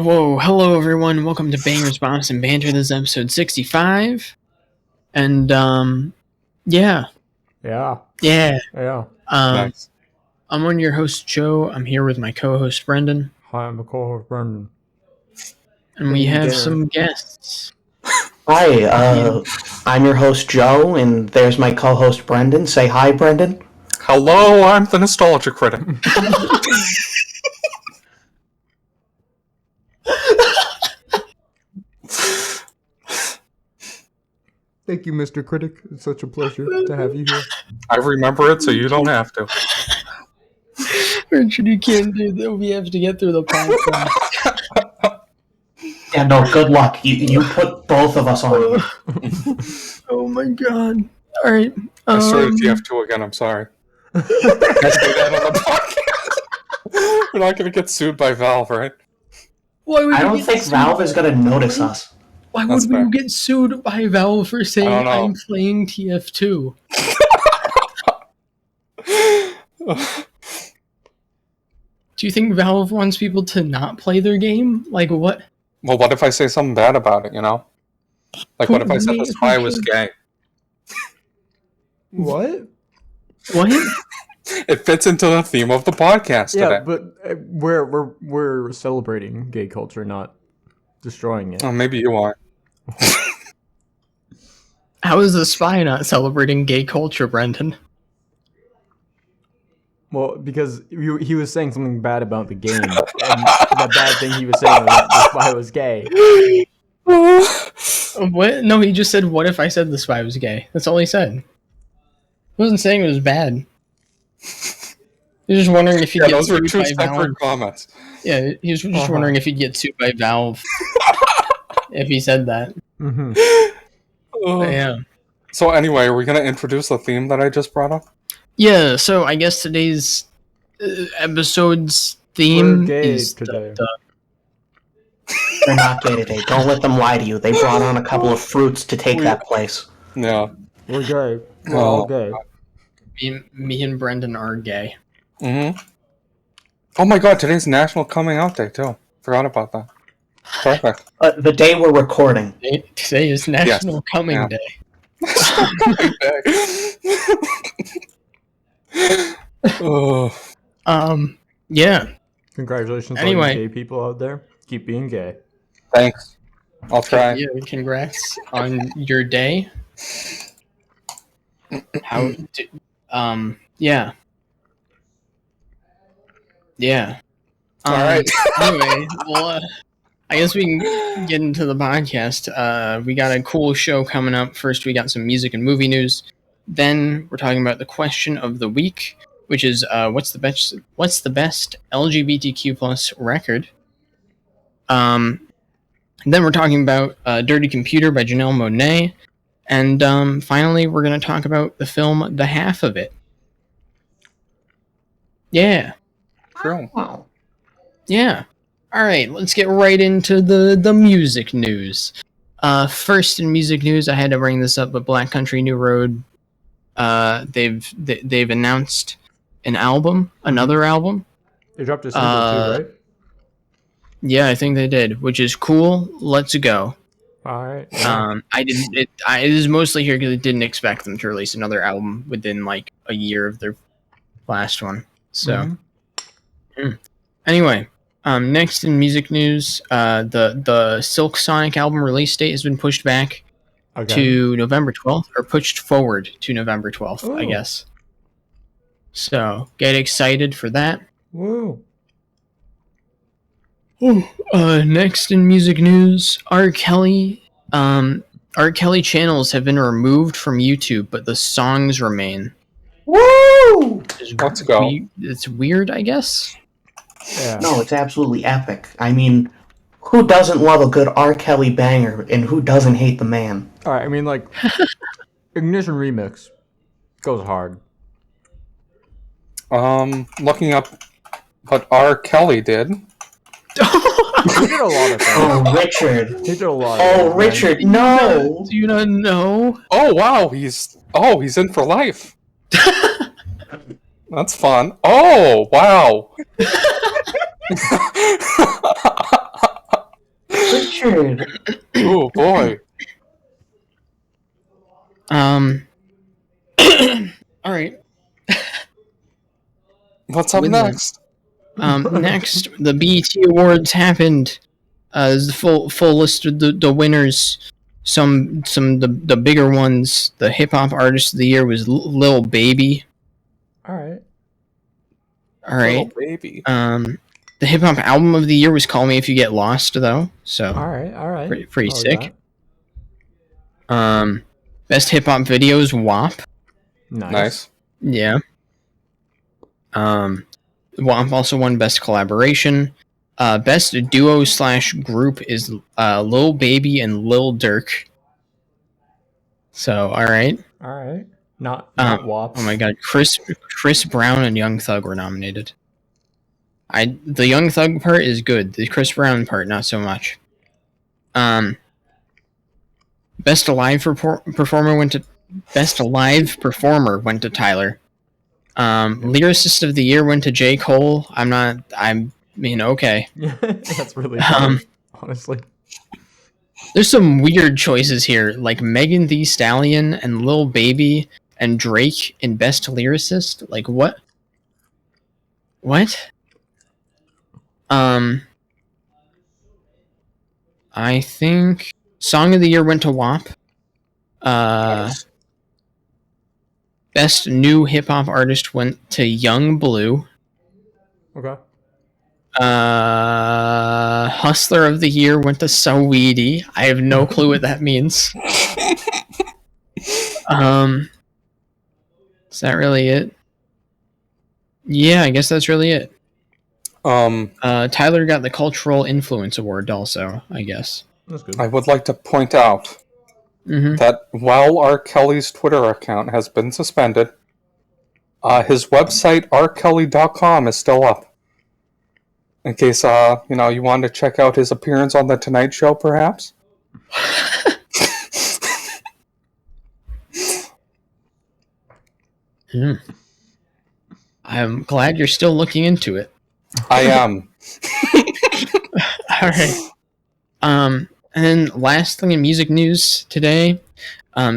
Whoa, hello everyone. Welcome to Bangers, Bops, and Banter. This is episode 65. And, yeah. Yeah. Um, Nice. I'm one of your hosts, Joe. I'm here with my co-host, Brendan. Hi, I'm the co-host Brendan. And we have some guests. Hi, I'm your host, Joe, and there's my co-host, Brendan. Say hi, Brendan. Hello, I'm the Nostalgia Critic. Thank you, Mr. Critic. It's such a pleasure to have you here. I remember it, so you don't have to. Richard, you can't do that. We have to get through the podcast. Yeah, no, good luck. You put both of us on. Oh my god. Alright. I started TF2 again, I'm sorry. I say that on the podcast. We're not going to get sued by Valve, right? I don't think Valve is going to notice us. Why That's would we fair. get sued by Valve for saying I don't know. I'm playing TF2? Do you think Valve wants people to not play their game? Like what? Well, what if I say something bad about it, you know? Like, what if I said the spy was gay? What? What? It fits into the theme of the podcast Yeah, today. but we're celebrating gay culture, not destroying it. Oh, maybe you are. How is the spy not celebrating gay culture, Brendan? Well, because he was saying something bad about the game, and the bad thing he was saying was that the spy was gay. What? No, he just said, what if I said the spy was gay? That's all he said. He wasn't saying it was bad. He was just wondering if he'd Yeah, get those were sued two by Valve. separate comments. Yeah, he was just wondering if he'd get sued by Valve if he said that. Mm-hmm. But yeah. So anyway, are we going to introduce the theme that I just brought up? Yeah, so I guess today's episode's theme We're gay is today. They're not gay today. Don't let them lie to you. They brought on a couple of fruits to take that place. Yeah. We're gay. We're all gay. me and Brendan are gay. Mm-hmm. Oh my god, today's National Coming Out Day, too. Forgot about that. Perfect. The day we're recording. Today is National Coming Yeah. Day. Oh, Yeah. Congratulations Anyway. on you gay people out there. Keep being gay. thanks. I'll try. Yeah, congrats on your day. Yeah. Yeah. Alright. Anyway, well, I guess we can get into the podcast. We got a cool show coming up. First, we got some music and movie news. Then we're talking about the question of the week, which is what's the best LGBTQ plus record? Then we're talking about Dirty Computer by Janelle Monáe. And finally, we're going to talk about the film The Half of It. Yeah. True. Wow. Yeah. All right, let's get right into the music news. First in music news, I had to bring this up, but Black Country New Road, they've announced an album, another album. They dropped a single too, right? Yeah, I think they did, which is cool. Let's go. All right. It is mostly here because I didn't expect them to release another album within like a year of their last one. So, Anyway, next in music news, the Silk Sonic album release date has been pushed back to November 12th, or pushed forward to November 12th, I guess. So get excited for that. Woo. Next in music news, R. Kelly channels have been removed from YouTube, but the songs remain. Woo! Let's go. It's weird, I guess. Yeah. No, it's absolutely epic. I mean, who doesn't love a good R. Kelly banger, and who doesn't hate the man? All right. I mean, like, Ignition Remix goes hard. Looking up what R. Kelly did. He did a lot of things. Oh, Richard. He did a lot. Oh, Richard, no! Do you not know? Oh wow, he's in for life. That's fun. Oh wow. Richard. Oh boy. All right. What's up With next? Next, the BET Awards happened. Is the full list of the winners. Some the bigger ones. The hip hop artist of the year was Lil Baby. All right. All right. Little baby. The hip hop album of the year was "Call Me If You Get Lost," though. So All right. pretty I'll sick. that. Best hip hop videos WAP. Nice. Yeah. WAP also won best collaboration. Best duo / group is Lil Baby and Lil Durk. So all right. Not WAP. Oh my god, Chris Brown and Young Thug were nominated. The Young Thug part is good. The Chris Brown part not so much. Best alive performer went to Tyler. Lyricist of the year went to J. Cole. Okay. That's really funny, honestly. There's some weird choices here, like Megan Thee Stallion and Lil Baby and Drake in best lyricist. Like what? What? I think song of the year went to WAP. Nice. Best new hip hop artist went to Young Blue. Okay. Hustler of the year went to Saweetie. I have no clue what that means. Is that really it? Yeah, I guess that's really it. Tyler got the Cultural Influence Award also, I guess. That's good. I would like to point out that while R. Kelly's Twitter account has been suspended, his website, rkelly.com, is still up. In case, you wanted to check out his appearance on The Tonight Show, perhaps? I'm glad you're still looking into it. I am. All right. And then last thing in music news today,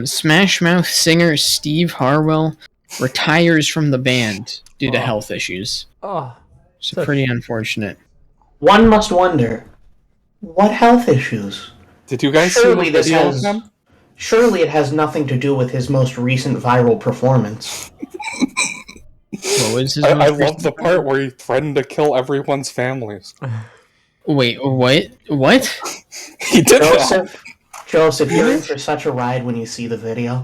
Smash Mouth singer Steve Harwell retires from the band due to health issues. Oh, So pretty unfortunate. One must wonder, what health issues? Did you guys see Surely the this video of has. him? Surely it has nothing to do with his most recent viral performance. What was his I most love recent- the part where he threatened to kill everyone's families. Wait, what? He did that. Joseph, you're in for such a ride when you see the video.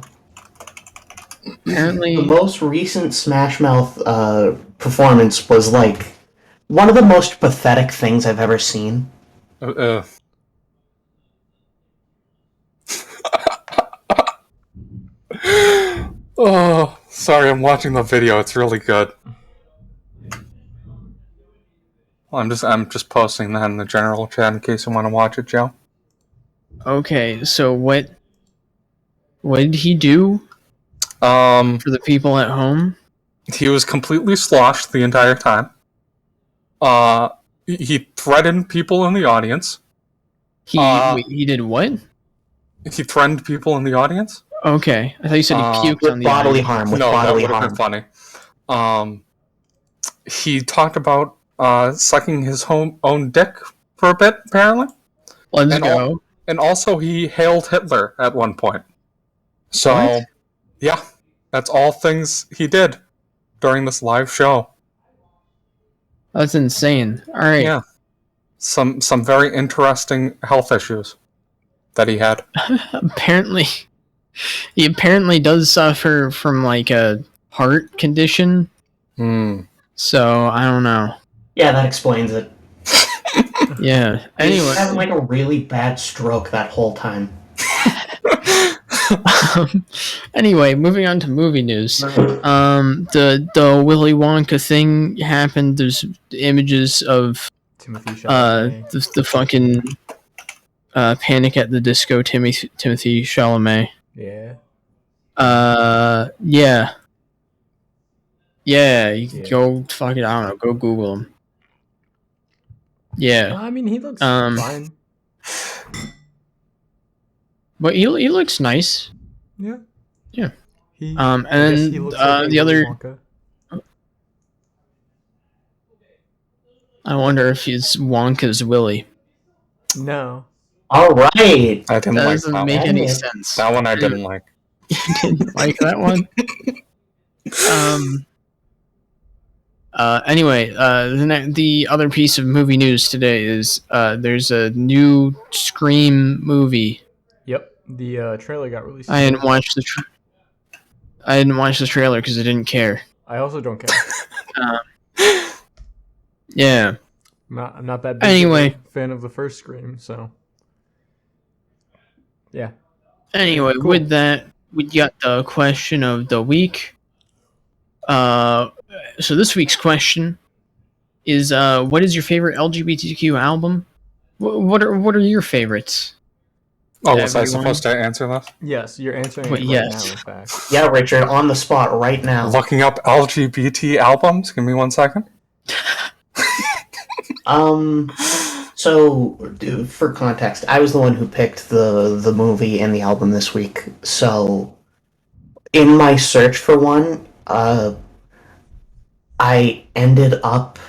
Apparently, The most recent Smash Mouth performance was like one of the most pathetic things I've ever seen. Oh, sorry, I'm watching the video. It's really good. Well, I'm just posting that in the general chat in case you want to watch it, Joe. okay, so what did he do Um, for the people at home? he was completely sloshed the entire time. He threatened people in the audience. He did what? He threatened people in the audience. Okay, I thought you said he puked on the Bodily audience. harm. With No, that bodily would have harm. been funny. He talked about sucking his own dick for a bit, apparently. Let's And go. And also, he hailed Hitler at one point. So, What? yeah, that's all things he did during this live show. That's insane. All right. Yeah, some very interesting health issues that he had. He apparently does suffer from like a heart condition. So I don't know. Yeah, that explains it. Yeah. He's Anyway, having like a really bad stroke that whole time. anyway, moving on to movie news. The Willy Wonka thing happened. There's images of Timothy Chalamet. the fucking Panic at the Disco Timothy Chalamet. Yeah. Yeah. You can Yeah. go fuck it. I don't know. Go Google him. Yeah. I mean, he looks Um, fine. But he looks nice. Yeah. Yeah. I guess he And looks like the other, Wonka. I wonder if he's Wonka's Willy. No. All right. I didn't That like doesn't that make one. any sense. That one I didn't like. You didn't like that one? Anyway, the other piece of movie news today is there's a new Scream movie. Yep. The trailer got released. I didn't watch the trailer because I didn't care. I also don't care. Yeah. I'm not that big Anyway. of a fan of the first Scream, so yeah. Anyway, Cool. with that, we got the question of the week. So this week's question is, what is your favorite LGBTQ album? What are your favorites? Oh, was I Everyone? supposed to answer this? Yes, you're answering Wait, it right yes. now, in fact. Yeah, Richard, on the spot right now. Looking up LGBT albums. Give me 1 second. So for context, I was the one who picked the movie and the album this week. So in my search for one, I ended up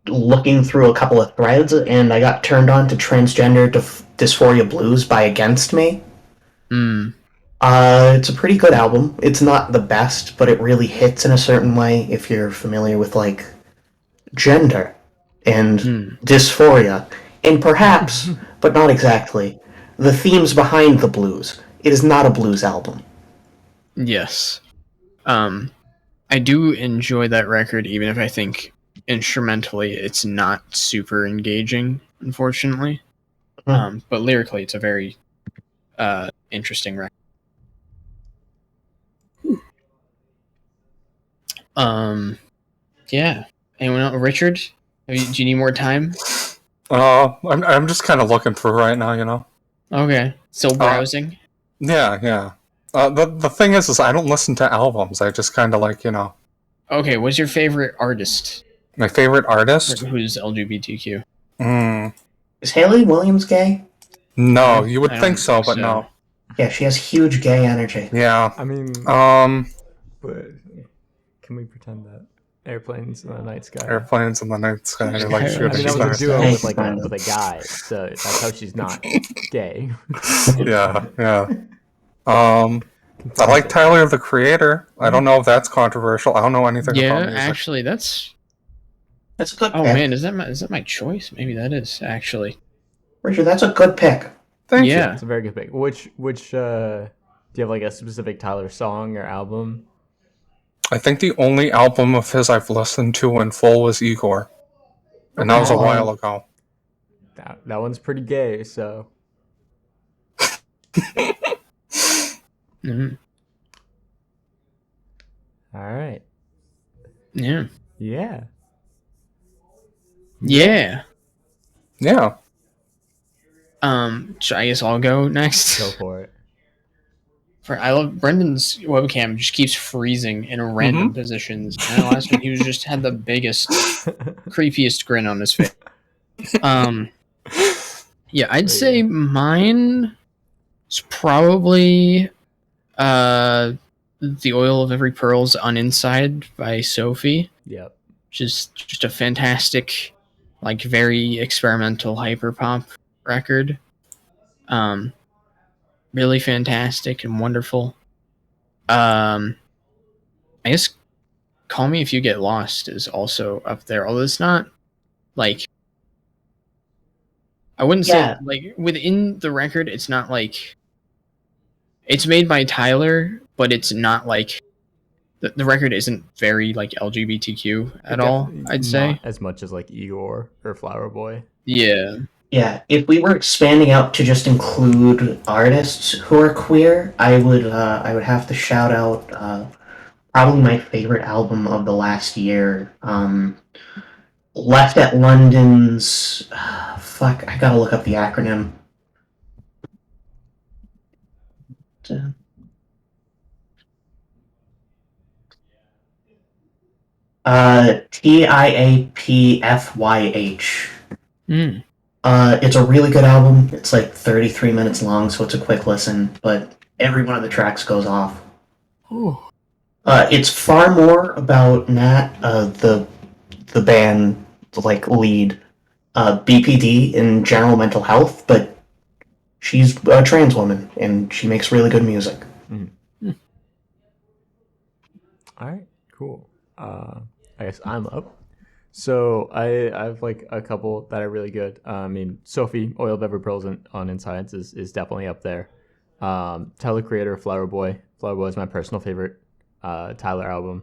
looking through a couple of threads, and I got turned on to Transgender Dysphoria Blues by Against Me. It's a pretty good album. It's not the best, but it really hits in a certain way if you're familiar with, like, gender and dysphoria, and perhaps, but not exactly, the themes behind the blues. It is not a blues album. Yes. I do enjoy that record, even if I think instrumentally it's not super engaging, unfortunately. But lyrically, it's a very interesting record. Yeah. Anyone else? Richard? Do you need more time? I'm just kind of looking through right now, you know. Okay. Still browsing? Yeah. The thing is I don't listen to albums. I just kind of like, you know. Okay, what's your favorite artist? My favorite artist? Who's LGBTQ? Is Hayley Williams gay? No, you would I think don't so, think but so. no. Yeah, she has huge gay energy. Yeah. I mean, but can we pretend that Airplanes in the Night Sky? Airplanes in the Night Sky are like I shooting I mean, that was a stars. duo Hey, with like kind of. with a guy, so that's how she's not gay. Yeah. I like Tyler, the Creator. I don't know if that's controversial. I don't know anything about Yeah, music. actually, that's... That's a good Oh pick. man, is that my choice? Maybe that is, actually. Richard, that's a good pick. Thank you. Yeah. It's a very good pick. Which do you have like a specific Tyler song or album? I think the only album of his I've listened to in full was Igor. And that was a while ago. That one's pretty gay, so. Mm-hmm. All right. Yeah. Yeah. Yeah. Yeah. So I guess I'll go next. Go for it. I love Brendan's webcam just keeps freezing in random positions. And last week he was just had the biggest, creepiest grin on his face. Yeah, I'd say mine is probably The Oil of Every Pearl's On Inside by Sophie. Yep. Just a fantastic, like very experimental hyperpop record. Really fantastic and wonderful. I guess Call Me If You Get Lost is also up there, although it's not like, I wouldn't say like within the record it's not like, it's made by Tyler, but it's not like the record isn't very like LGBTQ at all, I'd say. Not as much as like Igor or Flower Boy. Yeah. Yeah, if we were expanding out to just include artists who are queer, I would have to shout out probably my favorite album of the last year. Left at London's fuck, I gotta look up the acronym. TIAPFYH. It's a really good album. It's like 33 minutes long, so it's a quick listen, but every one of the tracks goes off. Ooh. It's far more about Nat, the band like lead, BPD in general mental health, but she's a trans woman and she makes really good music. All right, cool. I guess I'm up. So I have like a couple that are really good. I mean, Sophie, Oil of Every Pearls on Inscience is definitely up there. Tyler Creator, Flower Boy. Flower Boy is my personal favorite Tyler album.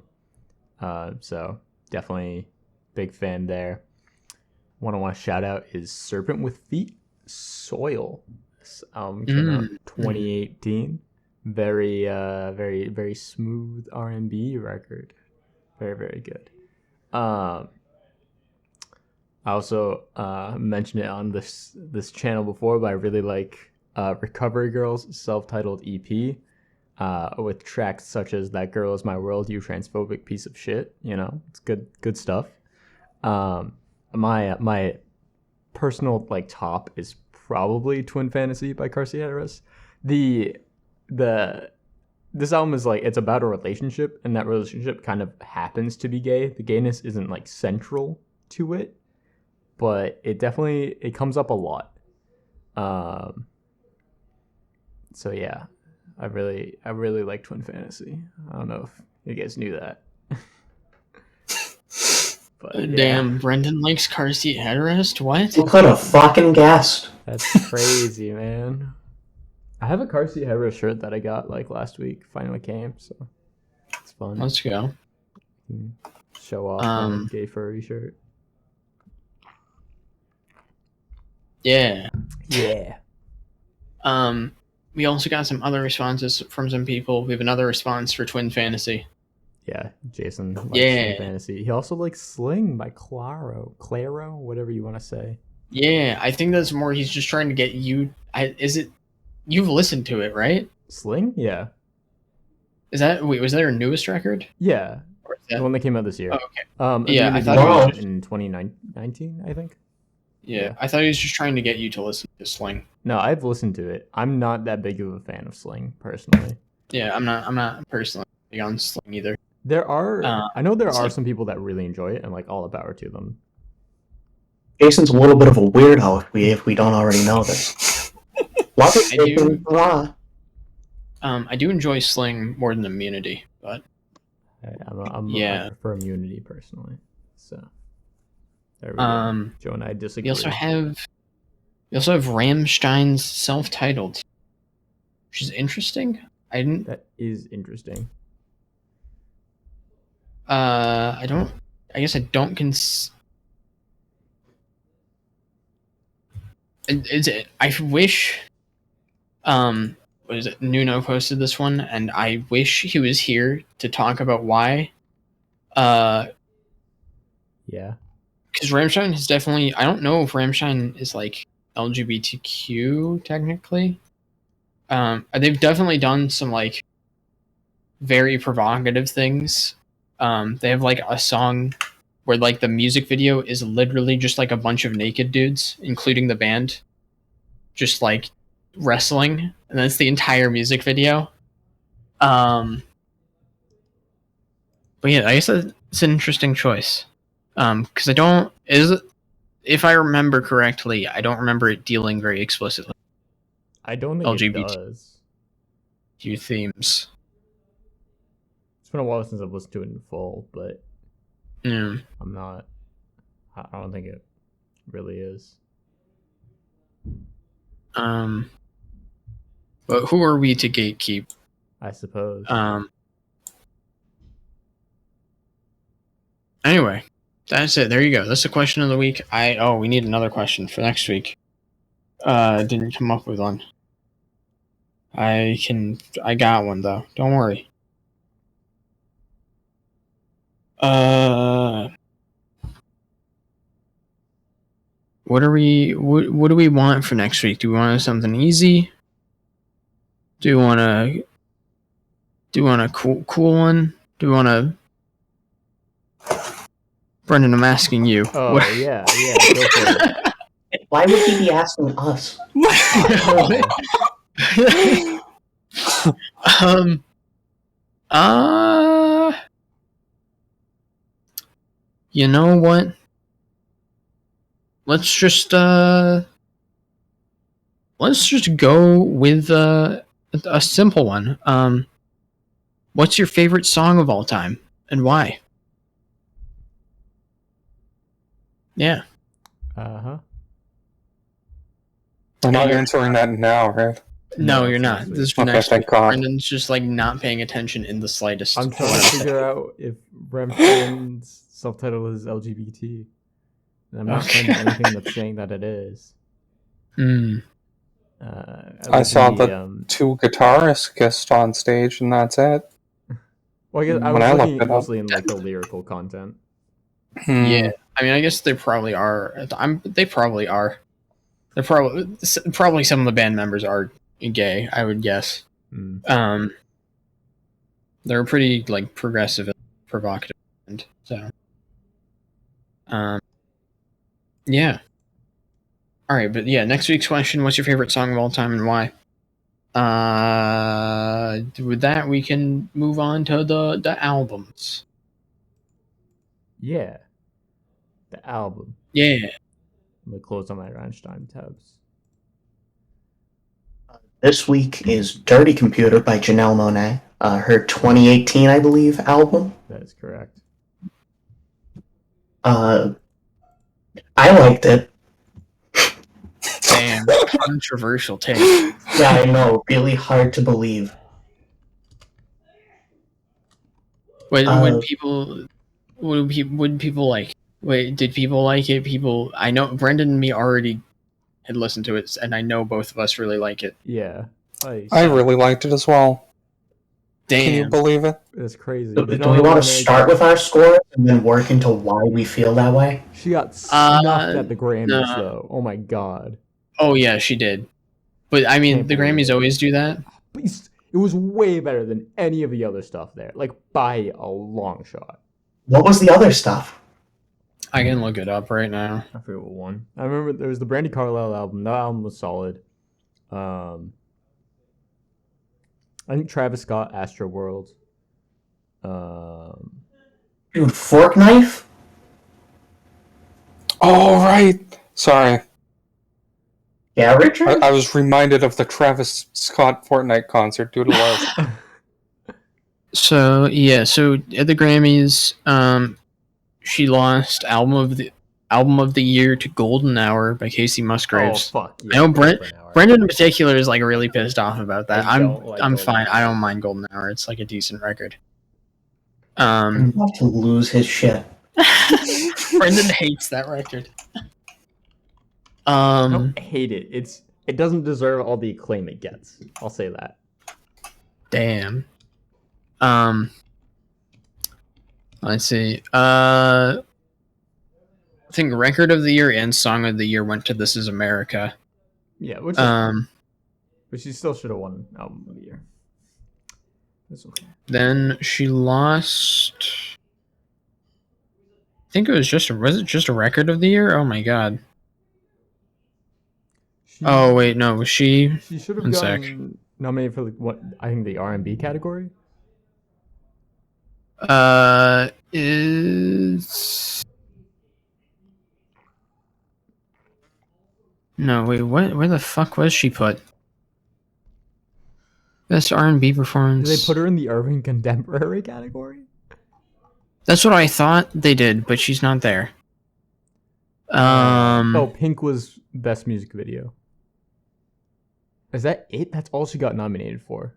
So definitely big fan there. One I want to shout out is Serpent with Feet, Soil. This album came out 2018. Very very smooth R&B record. Very, very good. I also mentioned it on this channel before, but I really like Recovery Girl's self-titled EP with tracks such as "That Girl Is My World," "You Transphobic Piece of Shit." You know, it's good stuff. My personal like top is probably Twin Fantasy by Carcy Harris. This album is like, it's about a relationship, and that relationship kind of happens to be gay. The gayness isn't like central to it, but it comes up a lot. So yeah, I really like Twin Fantasy. I don't know if you guys knew that. But, Damn, Brendan likes Carcy Harris? What? What a fucking guest. That's crazy, man. I have a Carcy Harris shirt that I got like last week. Finally came, so it's fun. Let's go. Show off my gay furry shirt. Yeah. Yeah. We also got some other responses from some people. We have another response for Twin Fantasy. Yeah, Jason likes Yeah. Twin Fantasy. He also likes Sling by Claro, whatever you want to say. Yeah, I think that's more he's just trying to get you. You've listened to it, right? Sling? Yeah. Was that their newest record? Yeah. Or is that... The one that came out this year. Oh, okay. Yeah, I thought it was in 2019, I think. Yeah, I thought he was just trying to get you to listen to Sling. No, I've listened to it. I'm not that big of a fan of Sling, personally. Yeah, I'm not personally big on Sling either. I know there are some people that really enjoy it, and like all the power to them. Jason's a little bit of a weirdo if we don't already know this. Love it. I do enjoy Sling more than Immunity, but I prefer Immunity personally. So there we go. Joe and I disagree. We also have Rammstein's self-titled, which is interesting. That is interesting. I guess I don't I wish what is it? Nuno posted this one, and I wish he was here to talk about why. Yeah. Because Rammstein has definitely... I don't know if Rammstein is like LGBTQ technically. They've definitely done some like very provocative things. They have like a song where like the music video is literally just like a bunch of naked dudes, including the band, just like wrestling, and that's the entire music video. But yeah, I guess it's an interesting choice. Because if I remember correctly, I don't remember it dealing very explicitly. I don't think it does. LGBTQ themes. It's been a while since I've listened to it in full, but I don't think it really is. But who are we to gatekeep? I suppose. Anyway, that's it. There you go. That's the question of the week. We need another question for next week. Didn't come up with one. I got one though. Don't worry. What do we want for next week? Do we want something easy? Do you want a cool one? Do you want a... Brendan, I'm asking you. Oh, yeah, go for it. Why would he be asking us? You know what? Let's just go with a simple one. What's your favorite song of all time and why? Yeah. Uh-huh. We're not answering that now, right? No, No, you're it's not. next This week. is for Okay, next thank week. God. Brendan's just like not paying attention in the slightest. I'm trying to figure out if Remfen's subtitle is LGBT. And I'm not finding anything that's saying that it is. I saw the 2 guitarists guest on stage, and that's it. Well, I guess I When was I looking looked it mostly in like the lyrical content. Yeah, I mean, I guess they probably are. They probably are. They're probably some of the band members are gay. I would guess. They're pretty like progressive and provocative, band, so. Yeah. All right, but yeah, next week's question: what's your favorite song of all time and why? With that, we can move on to the albums. Yeah. The album. Yeah. I'm going to close on my Rammstein tabs. This week is Dirty Computer by Janelle Monáe. Her 2018, I believe, album. That is correct. I liked it. Damn, controversial take. Yeah, I know. Really hard to believe. When people like? Wait, did people like it? I know Brendan and me already had listened to it, and I know both of us really like it. Yeah. I really liked it as well. Damn. Can you believe it? It's crazy. Do we want to start with our score and then work into why we feel that way? She got snuffed at the Grammys, though. Oh my god. Oh yeah, she did. But I mean, the Grammys always do that. But it was way better than any of the other stuff there, like by a long shot. What was the other stuff? I can look it up right now. I forget what one. I remember there was the Brandi Carlile album. That album was solid. I think Travis Scott, Astro World. Dude, Fork Knife? Oh, right. Sorry. Yeah, Richard? I was reminded of the Travis Scott Fortnite concert. Dude, it was. So at the Grammys, she lost album of the year to Golden Hour by Casey Musgraves. Oh fuck! Yeah, I know Brendan in particular is like really pissed off about that. I'm fine. I don't mind Golden Hour. It's like a decent record. I'm about to lose his shit. Brendan hates that record. I don't hate it. It doesn't deserve all the acclaim it gets. I'll say that. Damn. Let's see. I think record of the year and song of the year went to This Is America. Yeah, which but she still should have won album of the year. That's okay. Then she lost. I think it was just a record of the year? Oh my god. Oh wait, no, was she? She should have gotten nominated for what I think the R&B category. Is no wait, what? Where the fuck was she put? Best R&B performance. Did they put her in the urban contemporary category? That's what I thought they did, but she's not there. Pink was best music video. Is that it? That's all she got nominated for.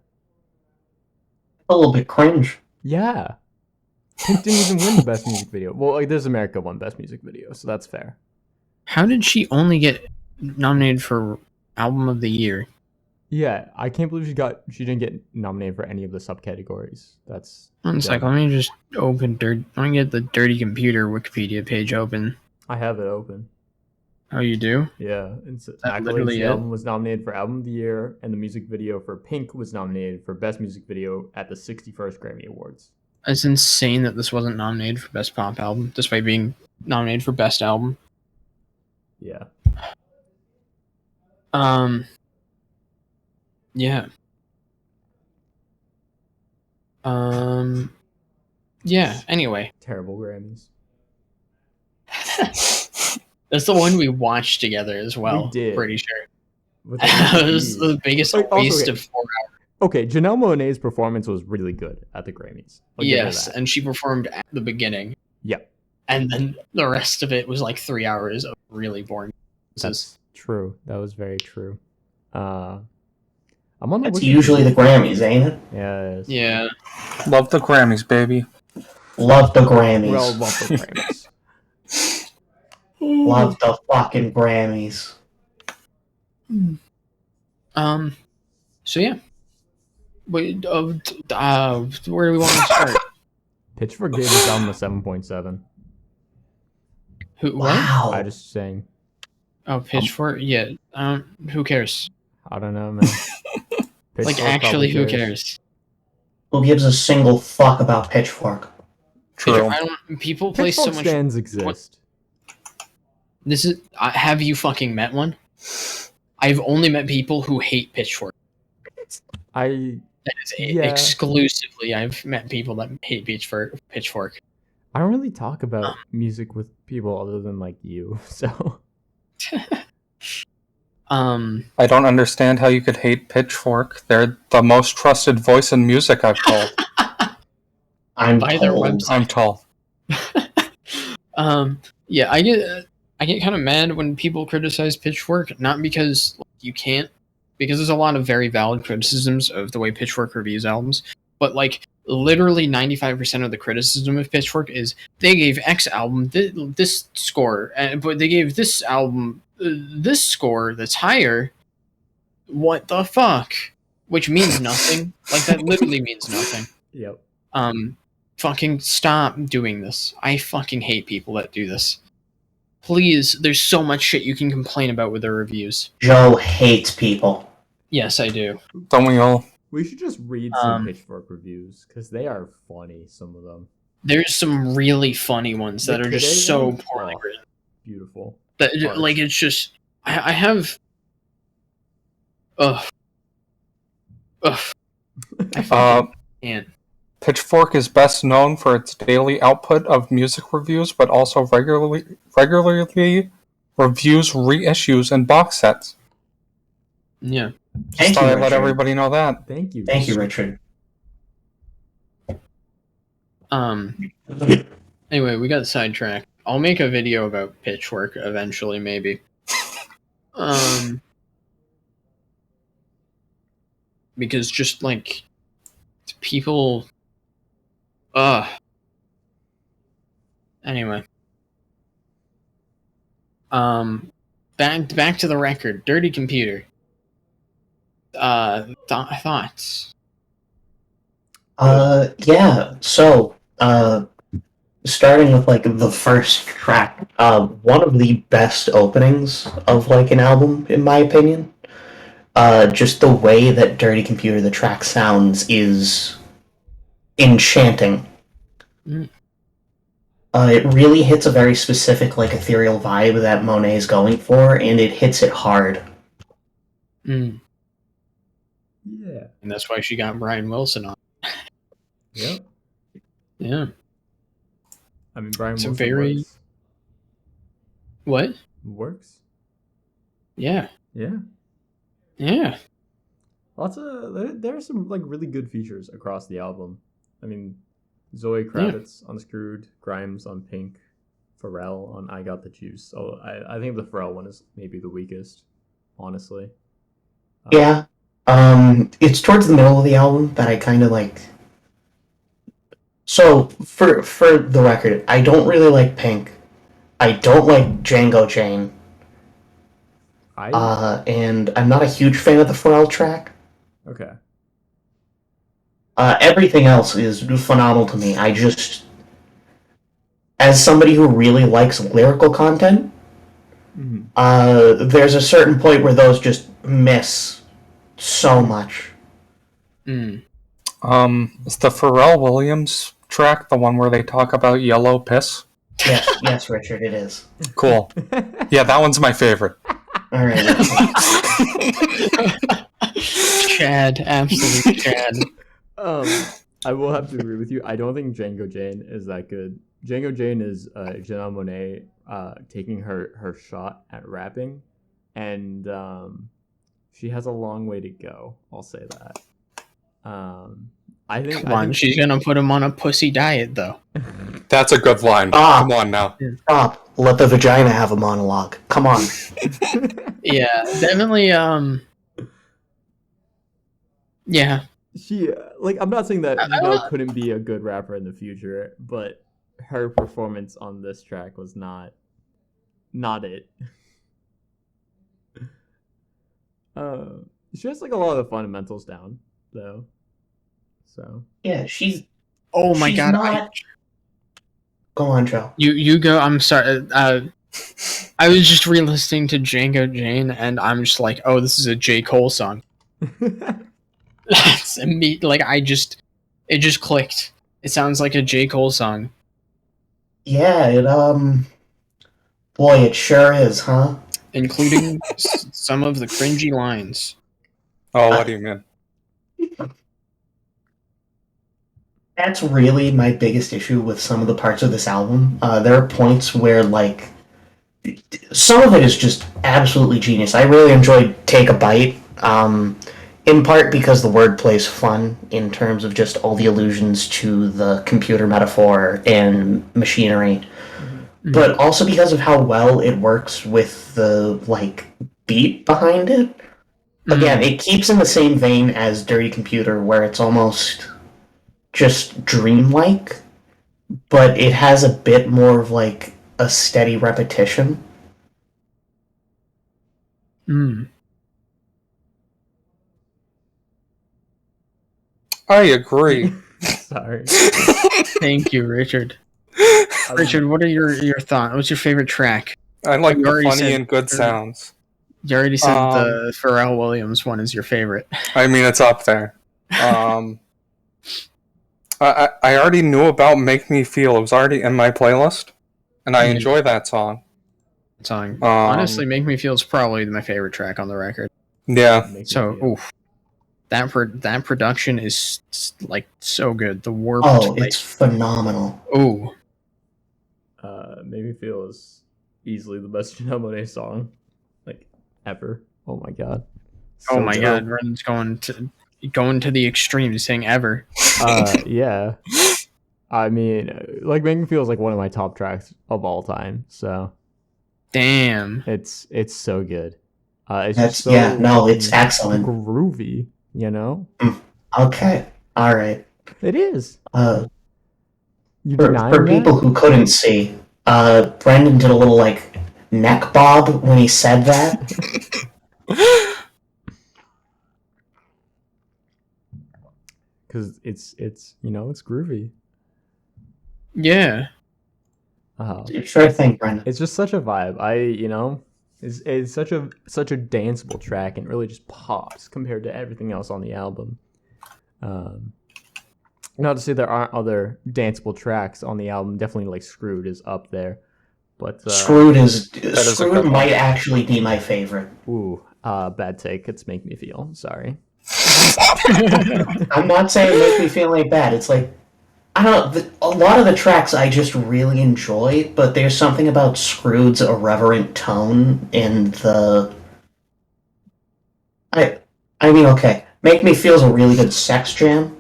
A little bit cringe. Yeah. Pink didn't even win the best music video. Well, like, There's America won best music video, so that's fair. How did she only get nominated for album of the year? Yeah, I can't believe she didn't get nominated for any of the subcategories. That's one sec, let me just let me get the Dirty Computer Wikipedia page open. I have it open. Oh, you do? Yeah, it's literally the album was nominated for album of the year, and the music video for Pink was nominated for best music video at the 61st Grammy Awards. It's insane that this wasn't nominated for best pop album, despite being nominated for best album. Yeah. Yeah. Yeah, anyway. Terrible Grammys. That's the one we watched together as well. We did. Pretty sure. It was the biggest waste of 4 hours. Okay, Janelle Monáe's performance was really good at the Grammys. Yes, and she performed at the beginning. Yep. And then the rest of it was like 3 hours of really boring. That's true. That was very true. I'm on the That's usually the Grammys, ain't it? Yeah, it is. Yeah. Love the Grammys, baby. Love the Grammys. We all love the Grammys. Love the fucking Grammys. So yeah. Wait, where do we want to start? Pitchfork gave this album a 7.7. Who? Wow. What? I just saying. Oh, Pitchfork. Yeah. Who cares? I don't know, man. Like, actually, who cares? Who gives a single fuck about Pitchfork? True. People place Pitchfork so much. stands exist. This is. Have you fucking met one? I've only met people who hate Pitchfork. That is exclusively. I've met people that hate Pitchfork. I don't really talk about music with people other than like you, so. I don't understand how you could hate Pitchfork. They're the most trusted voice in music, I've told. Their website. I'm told. Yeah, I get kind of mad when people criticize Pitchfork, not because you can't, because there's a lot of very valid criticisms of the way Pitchfork reviews albums, but like literally 95% of the criticism of Pitchfork is they gave X album this score, but they gave this album this score that's higher. What the fuck? Which means nothing. Like, that literally means nothing. Yep. Fucking stop doing this. I fucking hate people that do this. Please, there's so much shit you can complain about with their reviews. Joe hates people. Yes, I do. Don't we all? We should just read some Pitchfork reviews, because they are funny, some of them. There's some really funny ones that are just so poorly written. Beautiful. That, like, it's just... I have... Ugh. I fucking can't. Pitchfork is best known for its daily output of music reviews, but also regularly reviews reissues and box sets. Yeah. Just thought I'd let everybody know that. Thank you. Thank you, Richard. Anyway, we got sidetracked. I'll make a video about Pitchfork eventually, maybe. Because just like people. Anyway. Back to the record. Dirty Computer. Thoughts? Yeah. So, starting with like the first track, one of the best openings of like an album, in my opinion. Just the way that Dirty Computer, the track sounds, is enchanting. It really hits a very specific, like, ethereal vibe that Monáe is going for, and it hits it hard. Yeah. And that's why she got Brian Wilson on. Yep. Yeah. I mean, Brian It's Wilson very... works. What? Works? Yeah. Yeah. Yeah. Lots of... There are some, like, really good features across the album. I mean... Zoe Kravitz on Screwed, Grimes on Pink, Pharrell on I Got the Juice. Oh, I think the Pharrell one is maybe the weakest, honestly. Yeah. It's towards the middle of the album that I kind of like... So, for the record, I don't really like Pink. I don't like Django Jane. And I'm not a huge fan of the Pharrell track. Okay. Everything else is phenomenal to me. I just, as somebody who really likes lyrical content, there's a certain point where those just miss so much. Is the Pharrell Williams track the one where they talk about yellow piss? Yes, Richard, it is. Cool. Yeah, that one's my favorite. All right. Chad, absolute Chad. I will have to agree with you. I don't think Django Jane is that good. Django Jane is Janelle Monáe taking her shot at rapping, and she has a long way to go. I'll say that. I think She's gonna put him on a pussy diet, though. That's a good line. Come on now. Stop. Let the vagina have a monologue. Come on. Yeah, definitely. Yeah. She I'm not saying that Janelle couldn't be a good rapper in the future, but her performance on this track was not it. She has like a lot of the fundamentals down though. So Yeah, she's. Oh my she's god! Not... Go on, Joe. You go. I'm sorry. I was just re-listening to Django Jane, and I'm just like, oh, this is a J. Cole song. That's me. Like it just clicked. It sounds like a J. Cole song. Yeah, boy, it sure is, huh? Including some of the cringy lines. Oh, what do you mean? That's really my biggest issue with some of the parts of this album. There are points where, like, some of it is just absolutely genius. I really enjoyed Take a Bite, in part because the wordplay is fun in terms of just all the allusions to the computer metaphor and machinery, but also because of how well it works with the, like, beat behind it. Again, it keeps in the same vein as Dirty Computer, where it's almost just dreamlike, but it has a bit more of like a steady repetition. I agree. Sorry. Thank you, Richard. Richard, what are your thoughts? What's your favorite track? I like the funny and good sounds. You already said the Pharrell Williams one is your favorite. I mean, it's up there. I already knew about Make Me Feel. It was already in my playlist, and I enjoy that song. Honestly, Make Me Feel is probably my favorite track on the record. Yeah. So, oof. That production is like so good. The warp. Oh, it's phenomenal. Ooh. Make Me Feel is easily the best Janelle Monáe song, like, ever. Oh my god. So god, Brendan's going to the extreme, saying ever. Yeah. I mean, like, Make Me Feel is like one of my top tracks of all time. So, damn, it's so good. It's it's excellent, groovy. You know. Okay, all right. It is. For people who couldn't see, Brendan did a little like neck bob when he said that. Because it's it's groovy. Yeah. Sure thing, Brendan. It's just such a vibe. It's such a danceable track, and it really just pops compared to everything else on the album. Not to say there aren't other danceable tracks on the album. Definitely, like, Screwed is up there, but Screwed might actually be my favorite. Ooh, bad take. It's Make Me Feel. Sorry. I'm not saying Make Me Feel ain't bad. It's like, I don't know, a lot of the tracks I just really enjoy, but there's something about Screwed's irreverent tone and the... I mean, okay, Make Me Feel's a really good sex jam.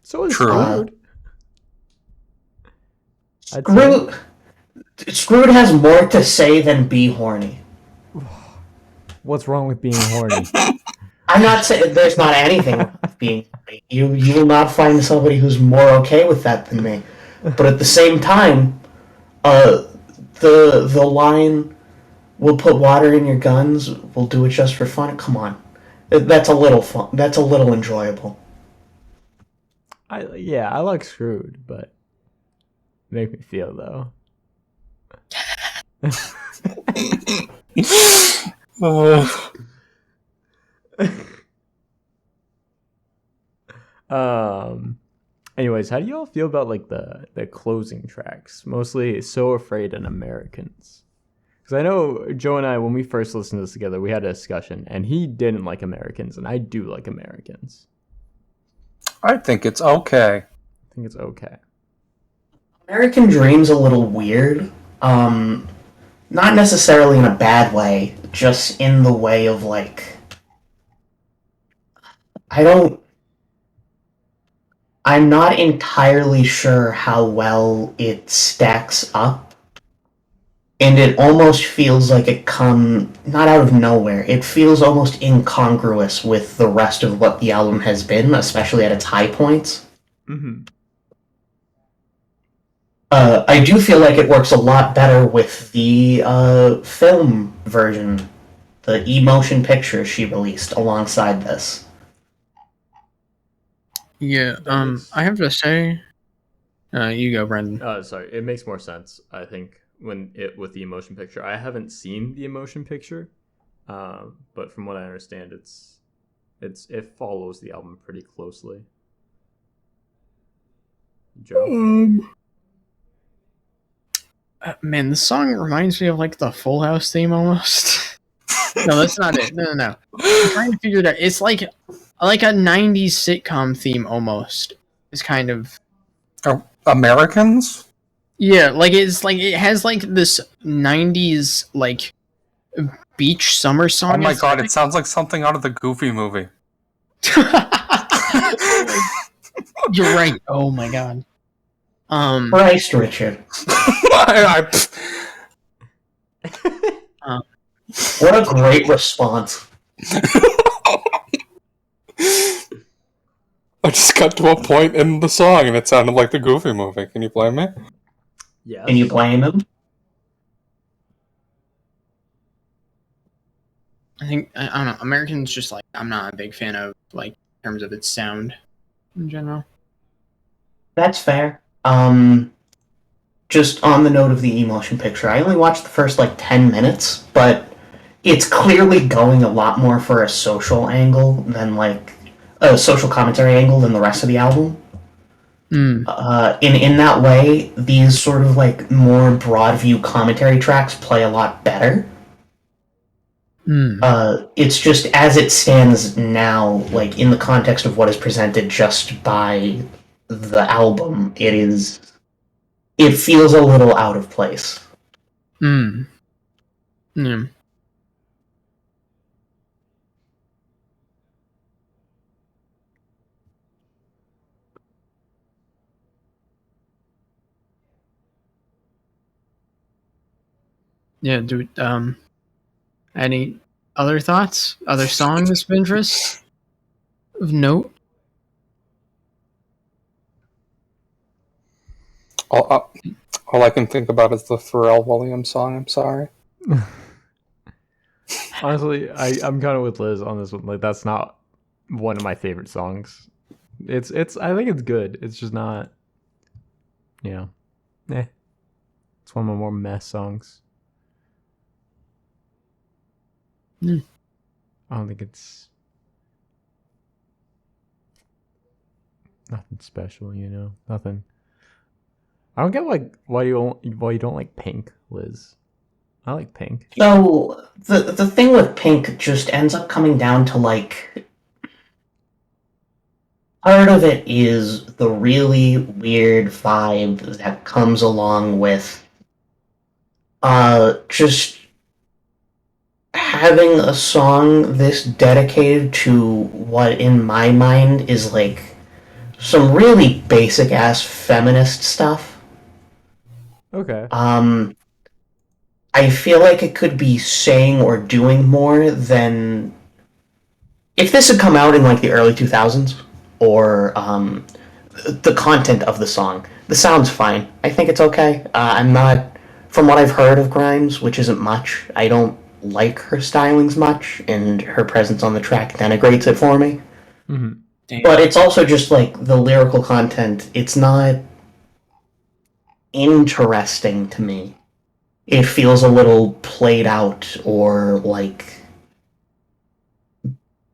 So is Screwed. Screwed has more to say than be horny. What's wrong with being horny? I'm not saying there's not anything wrong with being horny. You will not find somebody who's more okay with that than me. But at the same time, the line, "We'll put water in your guns, we'll do it just for fun." Come on, that's a little fun. That's a little enjoyable. I like Screwed, but Make Me Feel though. Anyways, how do you all feel about, like, the closing tracks? Mostly So Afraid and Americans. Because I know Joe and I, when we first listened to this together, we had a discussion, and he didn't like Americans, and I do like Americans. I think it's okay. I think it's okay. American Dream's a little weird. Not necessarily in a bad way, just in the way of, like... I'm not entirely sure how well it stacks up. And it almost feels like it not out of nowhere. It feels almost incongruous with the rest of what the album has been, especially at its high points. Mm-hmm. I do feel like it works a lot better with the film version, the e-motion picture she released alongside this. Yeah, I have to say... you go, Brendan. Sorry, it makes more sense, I think, with the emotion picture. I haven't seen the emotion picture, but from what I understand, it follows the album pretty closely. Joe? Man, this song reminds me of like the Full House theme almost. No, that's not it. No. I'm trying to figure it out. It's like a 90s sitcom theme almost. It's kind of Americans? Yeah, like it has like this 90s like beach summer song. Oh my god, it sounds like something out of the Goofy movie. You're right. Oh my god. Christ, Richard. What a great response. I just got to a point in the song and it sounded like the Goofy movie. Can you blame me? Yes. Can you blame him? I think I don't know. Americans just like I'm not a big fan of like in terms of its sound in general. That's fair. Just on the note of the emotion picture, I only watched the first 10 minutes, but it's clearly going a lot more for a social angle than a social commentary angle than the rest of the album. In that way, these sort of more broad view commentary tracks play a lot better. It's just as it stands now, in the context of what is presented just by the album, it feels a little out of place. Yeah. Yeah, any other thoughts? Other songs of interest? Of note? All I can think about is the Pharrell Williams song, I'm sorry. Honestly, I'm kind of with Liz on this one. That's not one of my favorite songs. I think it's good. It's just not, it's one of my more mess songs. I don't think it's nothing special, nothing. I don't get why you don't like Pink, Liz. I like Pink. So the thing with Pink just ends up coming down to part of it is the really weird vibe that comes along with just having a song this dedicated to what in my mind is some really basic ass feminist stuff. Okay. I feel like it could be saying or doing more than if this had come out in the early 2000s or the content of the song. The sound's fine. I think it's okay. I'm not, from what I've heard of Grimes, which isn't much, I don't like her stylings much, and her presence on the track denigrates it for me. Mm-hmm. But it's also just the lyrical content. It's not interesting to me. It feels a little played out or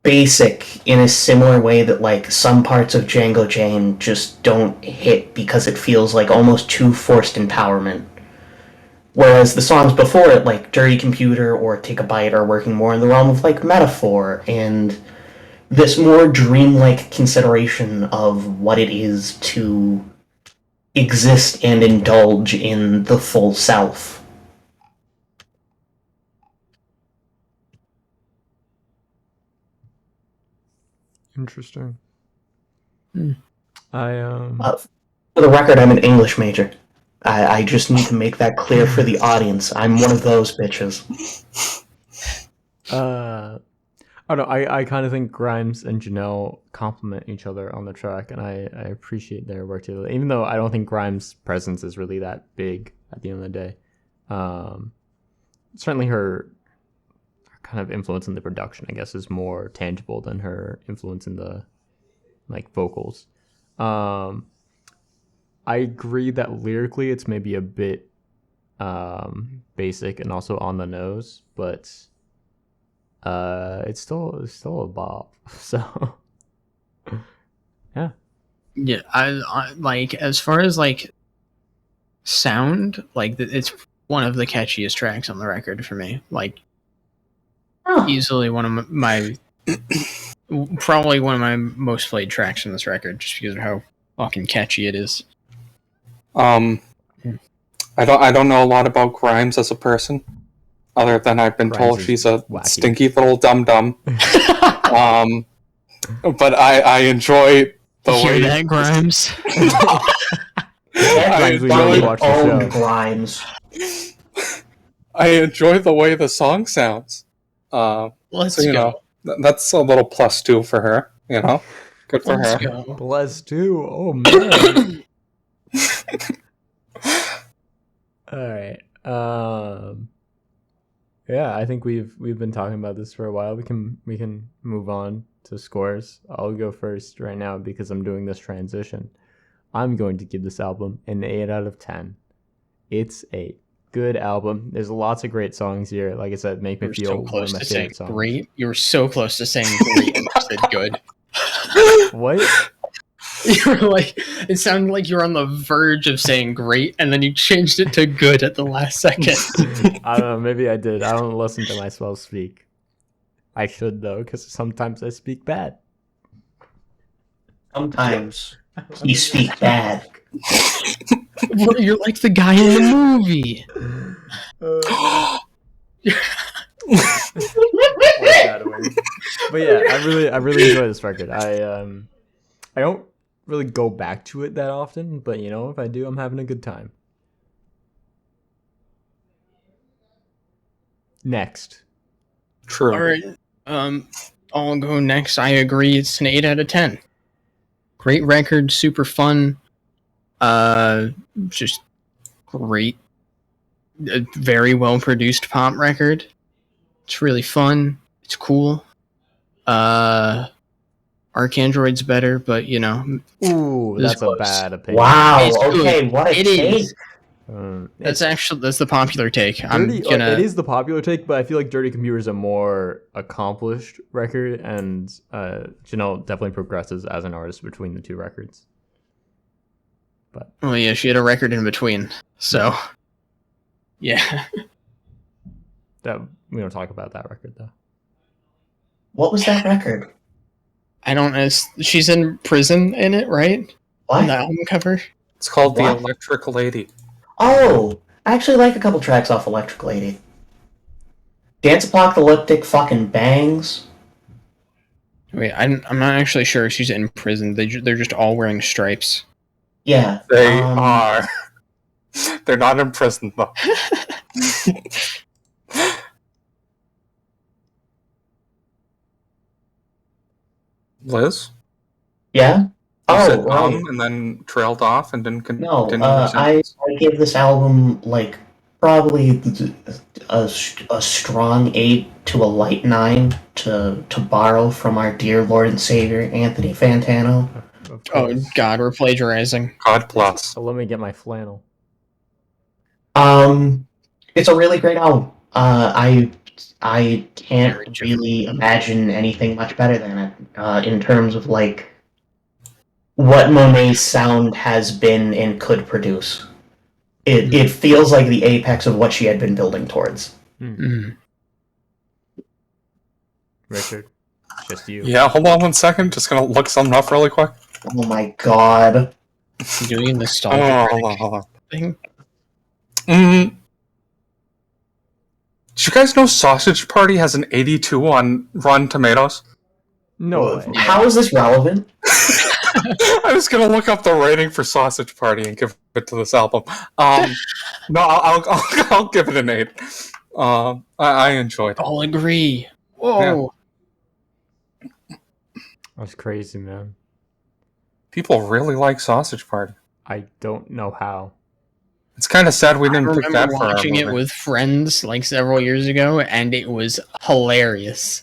basic in a similar way that some parts of Django Jane just don't hit because it feels almost too forced empowerment. Whereas the songs before it, like Dirty Computer or Take a Bite, are working more in the realm of like metaphor and this more dreamlike consideration of what it is to exist and indulge in the full self. Interesting. For the record, I'm an English major. I just need to make that clear for the audience. I'm one of those bitches. I don't know. I kind of think Grimes and Janelle complement each other on the track, and I appreciate their work together. Even though I don't think Grimes' presence is really that big at the end of the day. Certainly her kind of influence in the production, I guess, is more tangible than her influence in the like vocals. I agree that lyrically it's maybe a bit basic and also on the nose, but it's still a bop. So yeah. Yeah, I like, as far as like sound, like it's one of the catchiest tracks on the record for me. Like easily one of my probably one of my most played tracks on this record, just because of how fucking catchy it is. I don't know a lot about Grimes as a person, other than I've been told she's a wacky, stinky little dum-dum. But I enjoy the way that, Grimes. Grimes. I enjoy the way the song sounds. Let's go. That's a little +2 for her. You know, good for her. Go. +2. Oh man. All right. Yeah, I think we've been talking about this for a while. We can move on to scores. I'll go first right now because I'm doing this transition. I'm going to give this album an 8 out of 10. It's a good album. There's lots of great songs here. Like I said, make me feel so close one of my to saying favorite songs. Great. You were so close to saying great and you said good. What? You were like, it sounded like you were on the verge of saying great, and then you changed it to good at the last second. I don't know. Maybe I did. I don't listen to myself speak. I should, though, because sometimes I speak bad. Sometimes you speak bad. You're like the guy in the movie. But yeah, I really enjoy this record. I don't really go back to it that often, but you know, if I do, I'm having a good time. Next. True. All right. I'll go next. I agree. It's an 8 out of 10. Great record, super fun. Just great. A very well produced pop record. It's really fun. It's cool. Arcandroid's better, but you know. Ooh, that's a bad opinion. Wow. Okay, what a take. That's the popular take. It is the popular take, but I feel like Dirty Computer is a more accomplished record, and Janelle definitely progresses as an artist between the two records. But well, yeah, she had a record in between, so yeah. We don't talk about that record though. What was that record? I don't know. She's in prison in it, right? What? On the album cover. It's called The Electric Lady. Oh, I actually like a couple tracks off Electric Lady. Dance Apocalyptic fucking bangs. Wait, I'm not actually sure if she's in prison. They're just all wearing stripes. Yeah. They are. They're not in prison, though. Liz? Yeah? You said right. And then trailed off and didn't continue. No, I give this album, like, probably a strong 8 to a light 9 to borrow from our dear Lord and Savior, Anthony Fantano. Oh, God, we're plagiarizing. God bless. So let me get my flannel. It's a really great album. I can't really imagine anything much better than it, in terms of, like, what Monet's sound has been and could produce. It feels like the apex of what she had been building towards. Richard, just you. Yeah, hold on 1 second. Just gonna look something up really quick. Oh my god. Doing a nostalgic Hold on. thing. Did you guys know Sausage Party has an 82 on Rotten Tomatoes? No way. How is this relevant? I was gonna look up the rating for Sausage Party and give it to this album. No, I'll give it an 8. I enjoyed it. I'll agree. Whoa. That's crazy, man. People really like Sausage Party. I don't know how. It's kind of sad we I didn't pick that remember for our watching it movie. with friends like several years ago, and it was hilarious.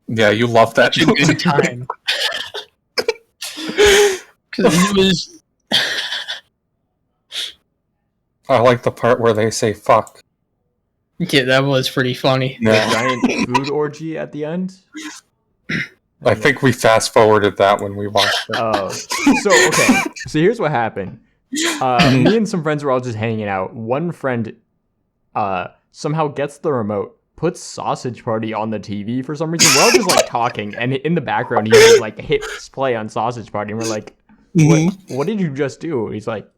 Yeah, you love that. Such a good time. Because it was. I like the part where they say "fuck." Yeah, that was pretty funny. Yeah. Giant food orgy at the end. I think we fast forwarded that when we watched it. Oh, so okay. So here's what happened. Me and some friends were all just hanging out. One friend somehow gets the remote, puts Sausage Party on the TV for some reason. We're all just like talking, and in the background he just like hits play on Sausage Party, and we're like, what did you just do? He's like,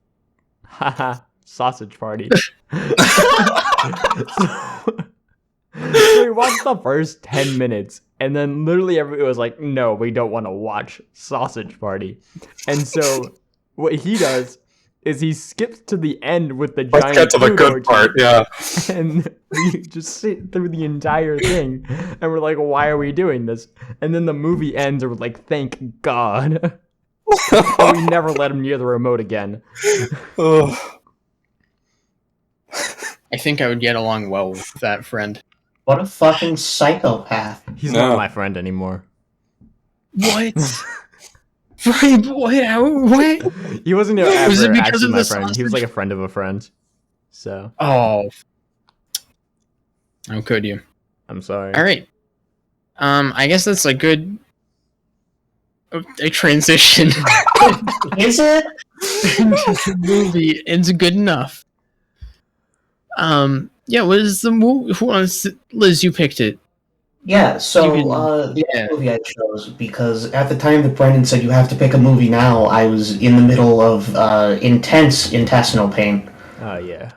haha, Sausage Party. So we watched the first 10 minutes, and then literally everybody was like, no, we don't want to watch Sausage Party. And so what he does is he skips to the end with the Let's giant get to the food good orgy, part, yeah. and we just sit through the entire thing, and we're like, why are we doing this? And then the movie ends, and we're like, thank God. And we never let him near the remote again. I think I would get along well with that friend. What a fucking psychopath. He's not my friend anymore. What? Right, what? He wasn't ever Was it because actually of my the friend. He was sausage? like a friend of a friend. So. Oh. How could you? I'm sorry. All right. I guess that's a good a transition. Is it? The movie. It's good enough. Yeah, what is the movie? Who wants Liz, you picked it. Yeah, so the movie I chose, because at the time that Brendan said you have to pick a movie now, I was in the middle of intense intestinal pain. Oh, yeah.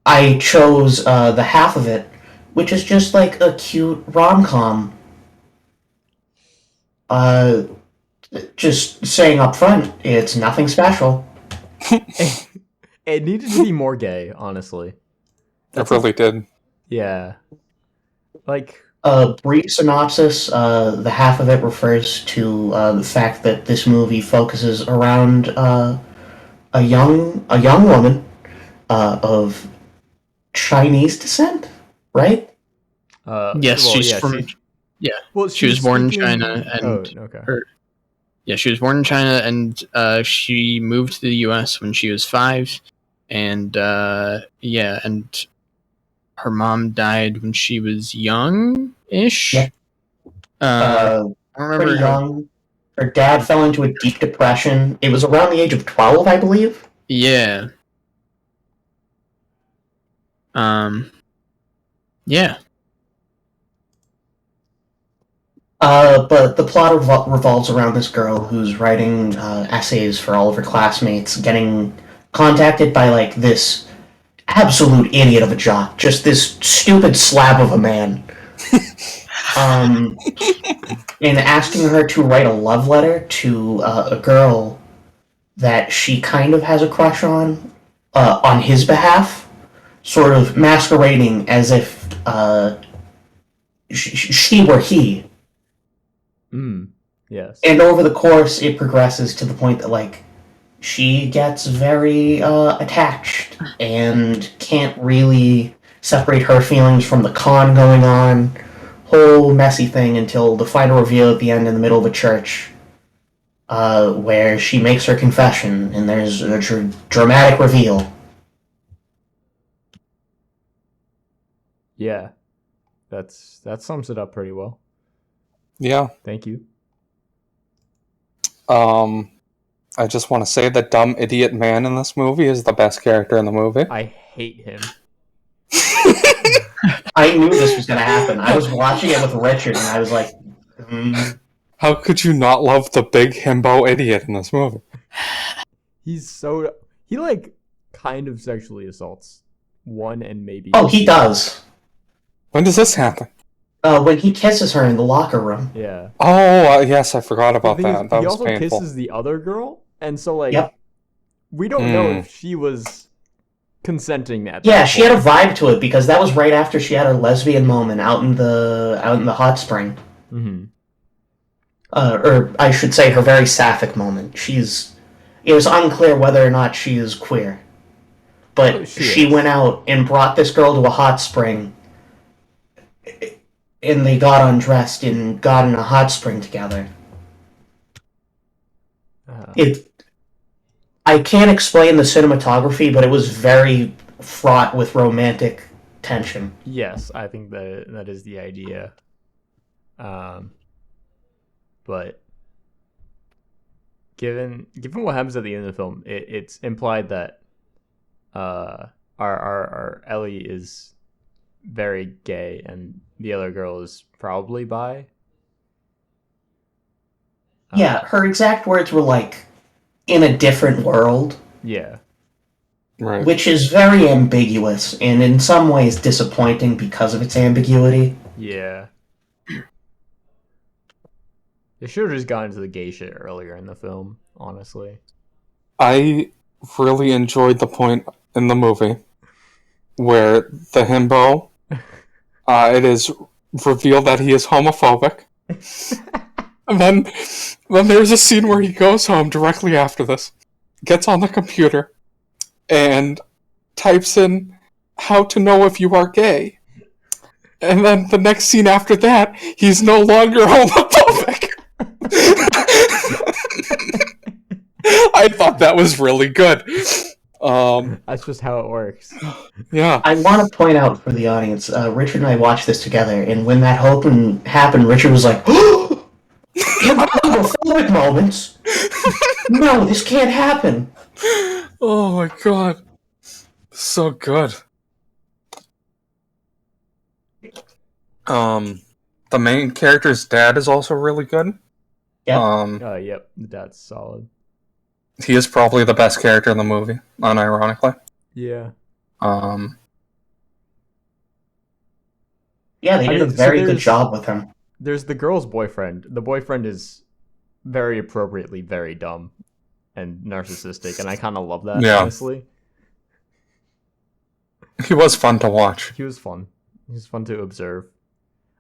I chose the half of it, which is just like a cute rom-com. Just saying up front, it's nothing special. It needed to be more gay, honestly. It really did. Yeah. Like... brief synopsis, the half of it refers to the fact that this movie focuses around a young woman of Chinese descent, right? Yes, she's from... Well, she was born in China, and... Oh, okay. She was born in China, and she moved to the U.S. when she was 5, and and her mom died when she was young-ish. Yeah. I remember Pretty young. Her dad fell into a deep depression. It was around the age of 12, I believe. Yeah. Yeah. But the plot revolves around this girl who's writing essays for all of her classmates, getting contacted by, like, this absolute idiot of a jock, just this stupid slab of a man, and asking her to write a love letter to a girl that she kind of has a crush on his behalf, sort of masquerading as if she were he. Yes. And over the course, it progresses to the point that, like, she gets very attached and can't really separate her feelings from the con going on. Whole messy thing until the final reveal at the end in the middle of a church, where she makes her confession, and there's a dramatic reveal. Yeah. That sums it up pretty well. Yeah. Thank you. I just want to say that dumb idiot man in this movie is the best character in the movie. I hate him. I knew this was going to happen. I was watching it with Richard, and I was like, How could you not love the big himbo idiot in this movie? He like kind of sexually assaults one and maybe. Oh, he does. When does this happen? When he kisses her in the locker room. Yeah. Oh, yes, I forgot about that. That he was also painful. kisses the other girl, and so like, Yep. we don't know if she was consenting at that Yeah, she point. had a vibe to it because that was right after she had her lesbian moment out in the hot spring. Mm-hmm. Or I should say, her very sapphic moment. It was unclear whether or not she is queer, but she went out and brought this girl to a hot spring, and they got undressed and got in a hot spring together. I can't explain the cinematography, but it was very fraught with romantic tension. Yes, I think that is the idea. But given what happens at the end of the film, it's implied that our Ellie is very gay and the other girl is probably bi. Yeah, her exact words were like, in a different world. Yeah. Right. Which is very ambiguous and in some ways disappointing because of its ambiguity. Yeah. They should have just gone into the gay shit earlier in the film, honestly. I really enjoyed the point in the movie where the himbo, it is revealed that he is homophobic. And then there's a scene where he goes home directly after this, gets on the computer, and types in how to know if you are gay. And then the next scene after that, he's no longer homophobic. I thought that was really good. That's just how it works. Yeah. I want to point out for the audience, Richard and I watched this together, and when that happened, Richard was like, homophobic moments? No, this can't happen. Oh my god. So good. The main character's dad is also really good. Yep. Yep, that's solid. He is probably the best character in the movie, unironically. Yeah. Yeah, they did a very good job with him. There's the girl's boyfriend. The boyfriend is very appropriately very dumb and narcissistic, and I kind of love that, honestly. He was fun to watch. He was fun. He was fun to observe.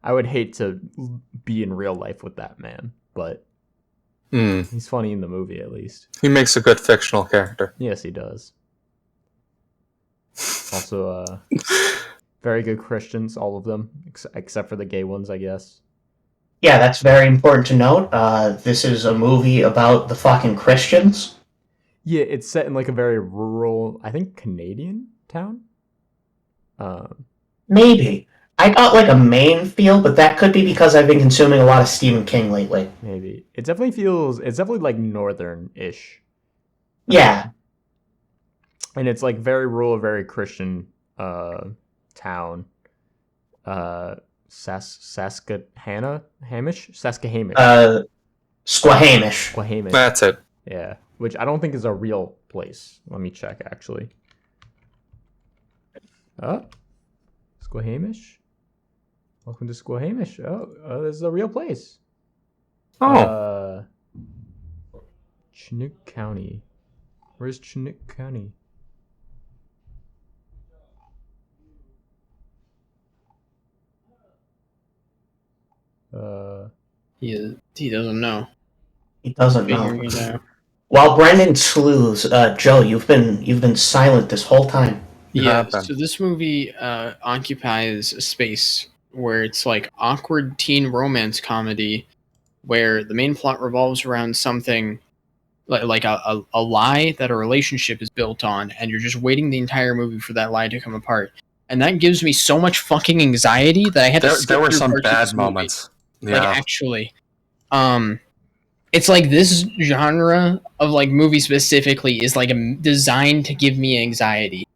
I would hate to be in real life with that man, but he's funny in the movie, at least. He makes a good fictional character. Yes, he does. Also, very good Christians, all of them, except for the gay ones, I guess. Yeah, that's very important to note. This is a movie about the fucking Christians. Yeah, it's set in like a very rural, I think, Canadian town. Maybe. I got like a Maine feel, but that could be because I've been consuming a lot of Stephen King lately. Maybe. It's definitely like northern-ish. Yeah. And it's like very rural, very Christian town. Saskahamish? Squahamish. That's it. Yeah, which I don't think is a real place. Let me check, actually. Squahamish? Welcome to Squahamish. Oh, this is a real place. Oh. Chinook County. Where's Chinook County? He doesn't know. He doesn't know. While Brendan slews, Joe, you've been silent this whole time. Yeah, so this movie occupies a space where it's like awkward teen romance comedy where the main plot revolves around something like a lie that a relationship is built on, and you're just waiting the entire movie for that lie to come apart. And that gives me so much fucking anxiety that I had to skip There were through some parts of bad this movie. moments. Yeah. Like, actually. it's like this genre of like movie specifically is like designed to give me anxiety,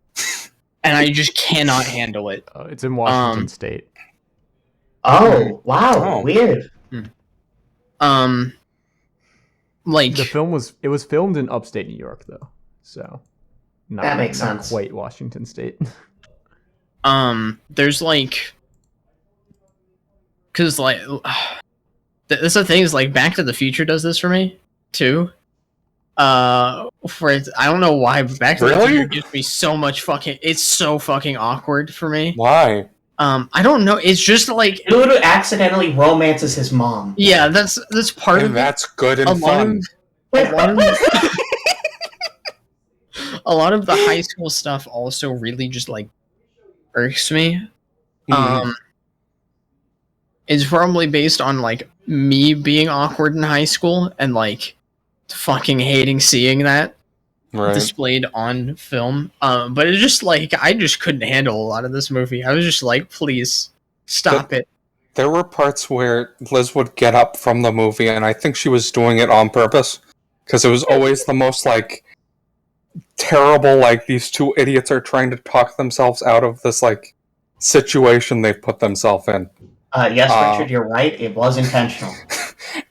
and I just cannot handle it. It's in Washington State. Oh, wow, weird. Like It was filmed in upstate New York though, so that makes sense. Quite Washington State. There's like, cause like, that's the thing is like Back to the Future does this for me too. I don't know why, but Back to the Future gives me so much it's so fucking awkward for me. Why? I don't know. It's just like dude accidentally romances his mom. Yeah, that's part of it. That's good and fun. A lot of the high school stuff also really just like irks me. It's probably based on like me being awkward in high school and like fucking hating seeing that displayed on film. But it's just like I just couldn't handle a lot of this movie. I was just like, please stop it. There were parts where Liz would get up from the movie, and I think she was doing it on purpose, because it was always the most like terrible, like these two idiots are trying to talk themselves out of this like situation they've put themselves in. Yes, Richard, you're right. It was intentional.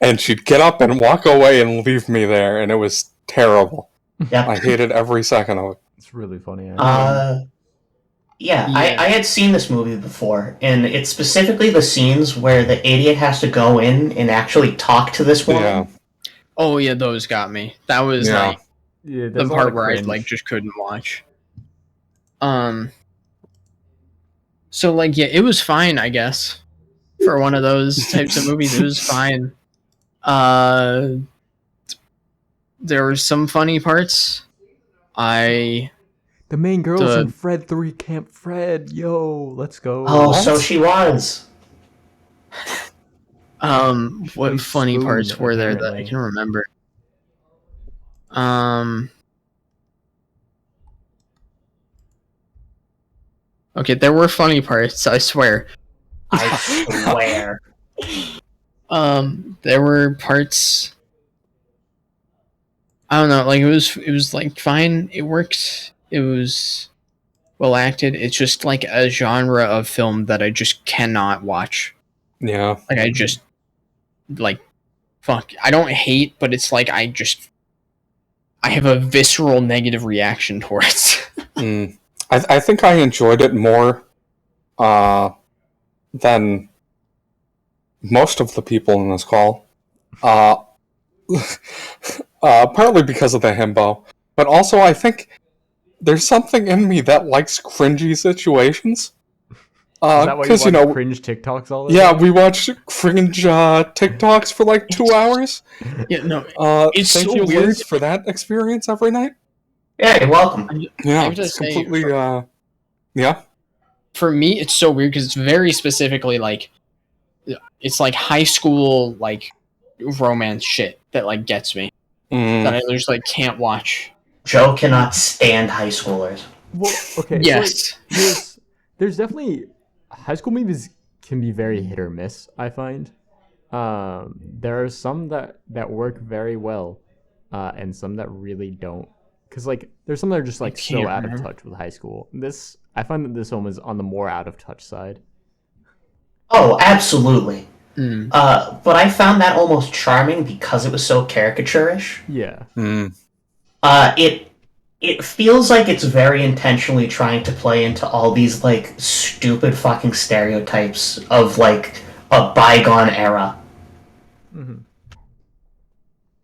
And she'd get up and walk away and leave me there, and it was terrible. Yep. I hated every second of it. It's really funny. Yeah, I had seen this movie before, and it's specifically the scenes where the idiot has to go in and actually talk to this woman. Yeah. Oh yeah, those got me. That was like the part where I like just couldn't watch. So like yeah, it was fine, I guess. For one of those types of movies, it was fine. There were some funny parts. The main girl's in Fred 3 Camp Fred. Yo, let's go. Oh, so she was. What funny parts were there that I can remember? Okay, there were funny parts, I swear. I swear. There were parts. I don't know, like it was like fine. It worked. It was well acted. It's just like a genre of film that I just cannot watch. Yeah. Like I just like fuck. I don't hate, but it's like I have a visceral negative reaction towards. I think I enjoyed it more than most of the people in this call. Partly because of the himbo, but also I think there's something in me that likes cringy situations. Because you know, cringe TikToks all the time? Yeah, we watch cringe TikToks for like 2 hours. Yeah, no, it's thank so you, weird Liz, for that experience every night. Yeah, you're welcome. Yeah, it's completely. Yeah. For me, it's so weird because it's very specifically like, it's like high school like romance shit that like gets me. That I just like can't watch. Joe cannot stand high schoolers. Well, okay. Yes. So like, there's definitely high school movies can be very hit or miss. I find there are some that work very well, and some that really don't. Because like there's some that are just like so out of touch with high school. I find that this one was on the more out of touch side. Oh, absolutely. But I found that almost charming because it was so caricaturish. Yeah. It feels like it's very intentionally trying to play into all these like stupid fucking stereotypes of like a bygone era.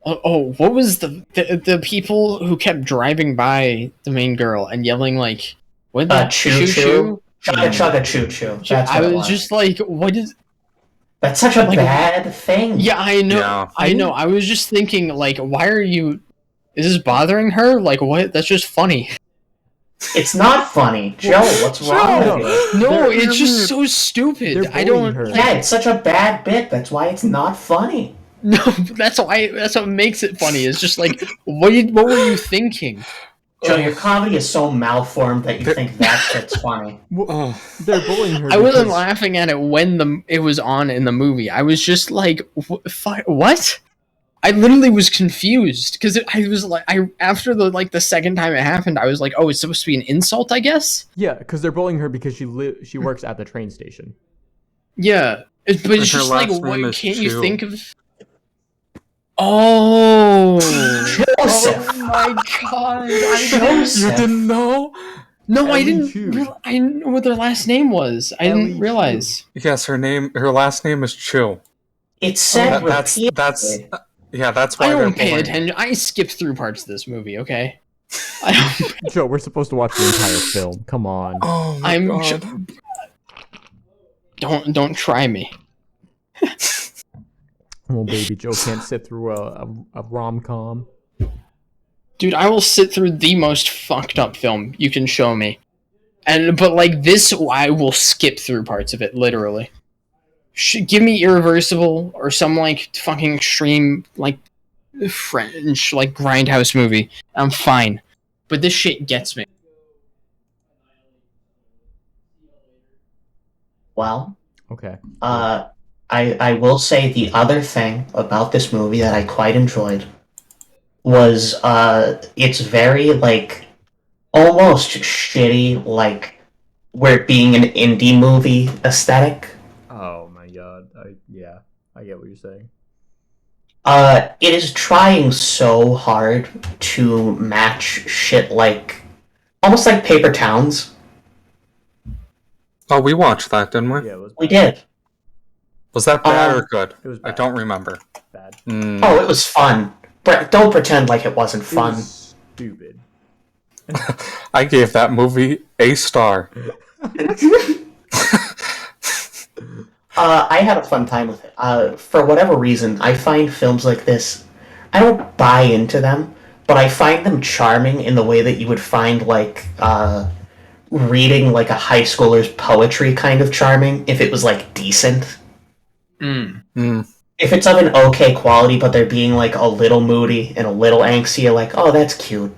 Oh, what was the people who kept driving by the main girl and yelling like, "What the choo choo? Chugga choo choo." I was just like, what is? That's such a bad thing. Yeah, I know. Yeah. I know. I was just thinking, like, why are you... Is this bothering her? Like, what? That's just funny. It's not funny. Joe, what's wrong with you? No, it's just so stupid. I don't... Yeah, it's such a bad bit. That's why it's not funny. No, that's what makes it funny. It's just like, what were you thinking? Joe, your comedy is so malformed that you think that shit's funny. They're bullying her. I wasn't laughing at it when it was on in the movie. I was just like, what? I literally was confused because I was like, after the second time it happened, I was like, oh, it's supposed to be an insult, I guess. Yeah, because they're bullying her because she works at the train station. Yeah, but it's her just like, last what name is can't you Chu. think of? Oh, Joseph. oh my god! Joseph. You didn't know? No, I Ellie didn't. Chu. I didn't know what their last name was. I Ellie didn't realize. Yes, her last name is Chu. It said That's repeatedly. that's why I they're don't pay bullying. attention. I skipped through parts of this movie. Okay. Joe, we're supposed to watch the entire film. Come on. Oh my I'm. god. Don't try me. Well, baby Joe can't sit through a rom-com. Dude, I will sit through the most fucked up film you can show me. But like this, I will skip through parts of it, literally. Give me Irreversible or some like fucking extreme like French like grindhouse movie. I'm fine. But this shit gets me. Well, Okay. I will say the other thing about this movie that I quite enjoyed was it's very like almost shitty, like where it being an indie movie aesthetic. Oh my god. Yeah, I get what you're saying. It is trying so hard to match shit like almost like Paper Towns. Oh, we watched that, didn't we? Yeah, it was bad. We did. Was that bad or good? It was I bad. don't remember. Bad. Oh, it was fun. Don't pretend like it wasn't It fun. was stupid. I gave that movie a star. I had a fun time with it. For whatever reason, I find films like this, I don't buy into them, but I find them charming in the way that you would find, like, reading, like, a high schooler's poetry kind of charming, if it was, like, decent. If it's of an okay quality, but they're being, like, a little moody and a little angsty, you're like, oh, that's cute.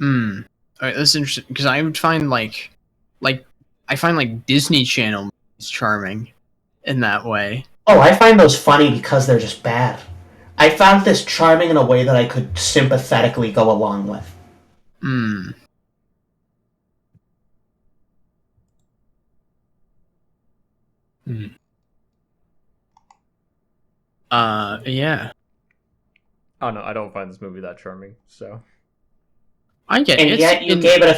Alright, that's interesting, because I would find, like, I find, like, Disney Channel movies charming in that way. Oh, I find those funny because they're just bad. I found this charming in a way that I could sympathetically go along with. Yeah. Oh no, I don't find this movie that charming. So I get And it. yet you gave it a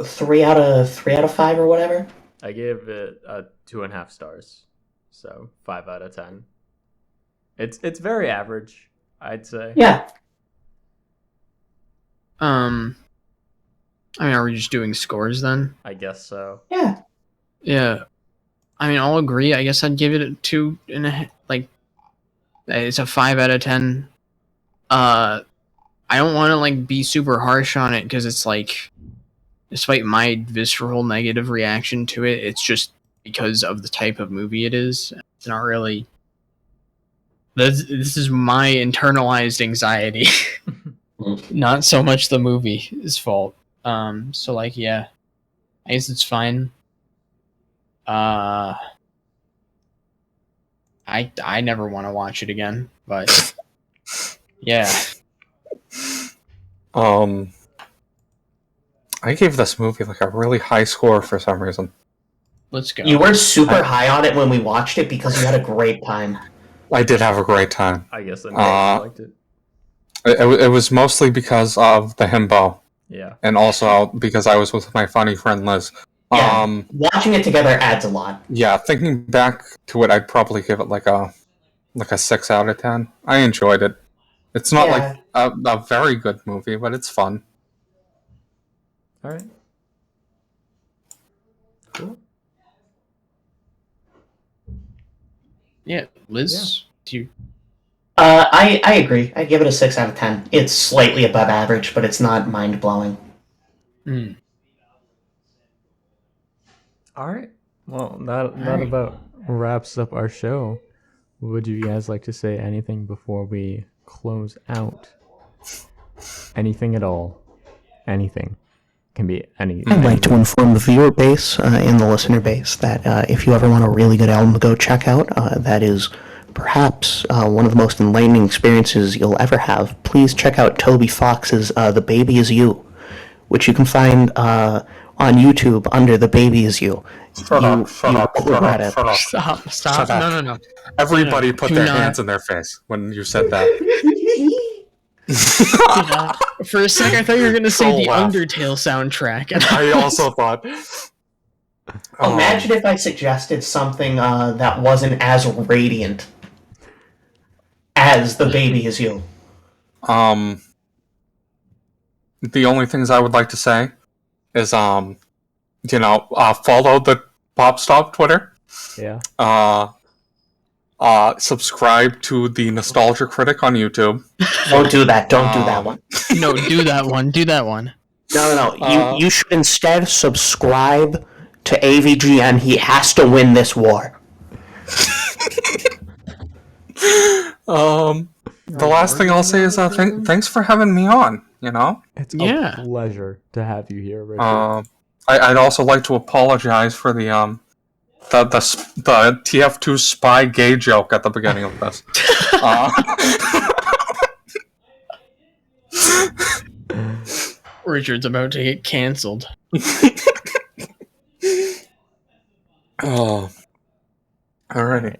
three out of 5 or whatever. I gave it 2.5 stars. So 5 out of 10. It's very average, I'd say. Yeah. I mean, are we just doing scores then? I guess so. Yeah. Yeah. I mean, I'll agree. I guess I'd give it a 2.5. Like, it's a 5 out of 10. I don't want to like be super harsh on it because it's like, despite my visceral negative reaction to it, it's just because of the type of movie it is. It's not really. This is my internalized anxiety, not so much the movie's fault. So like, yeah, I guess it's fine. I never want to watch it again, but yeah. I gave this movie like a really high score for some reason. Let's go. You were super high on it when we watched it because you had a great time. I did have a great time. I guess I liked it. It was mostly because of the himbo, Yeah. and also because I was with my funny friend Liz. Yeah. Watching it together adds a lot. Yeah, thinking back to it, I'd probably give it like a 6 out of 10. I enjoyed it. It's not like a very good movie, but it's fun. All right. Cool. Yeah, Liz. Do you? I agree. I give it a 6 out of 10. It's slightly above average, but it's not mind blowing. All right. Well, that about wraps up our show. Would you guys like to say anything before we close out? Anything at all? Anything. Can be any. I'd like to inform the viewer base and the listener base that if you ever want a really good album to go check out, that is perhaps one of the most enlightening experiences you'll ever have, please check out Toby Fox's The Baby Is You, which you can find on YouTube under The Baby Is You. Shut up. Stop. No. Everybody No, put do their not. hands in their face when you said that. For a sec, I thought you were going to say the laugh. Undertale soundtrack. And I also thought... Imagine if I suggested something that wasn't as radiant as The Baby Is You. The only things I would like to say is, follow the Bop Stop Twitter. Yeah. Subscribe to the Nostalgia Critic on YouTube. Don't do that. Don't do that one. No, do that one. Do that one. No. You should instead subscribe to AVGN. He has to win this war. The last thing I'll say is thanks for having me on. It's a pleasure to have you here, Richard. I'd also like to apologize for the TF2 spy gay joke at the beginning of this. Richard's about to get canceled. Oh, alrighty.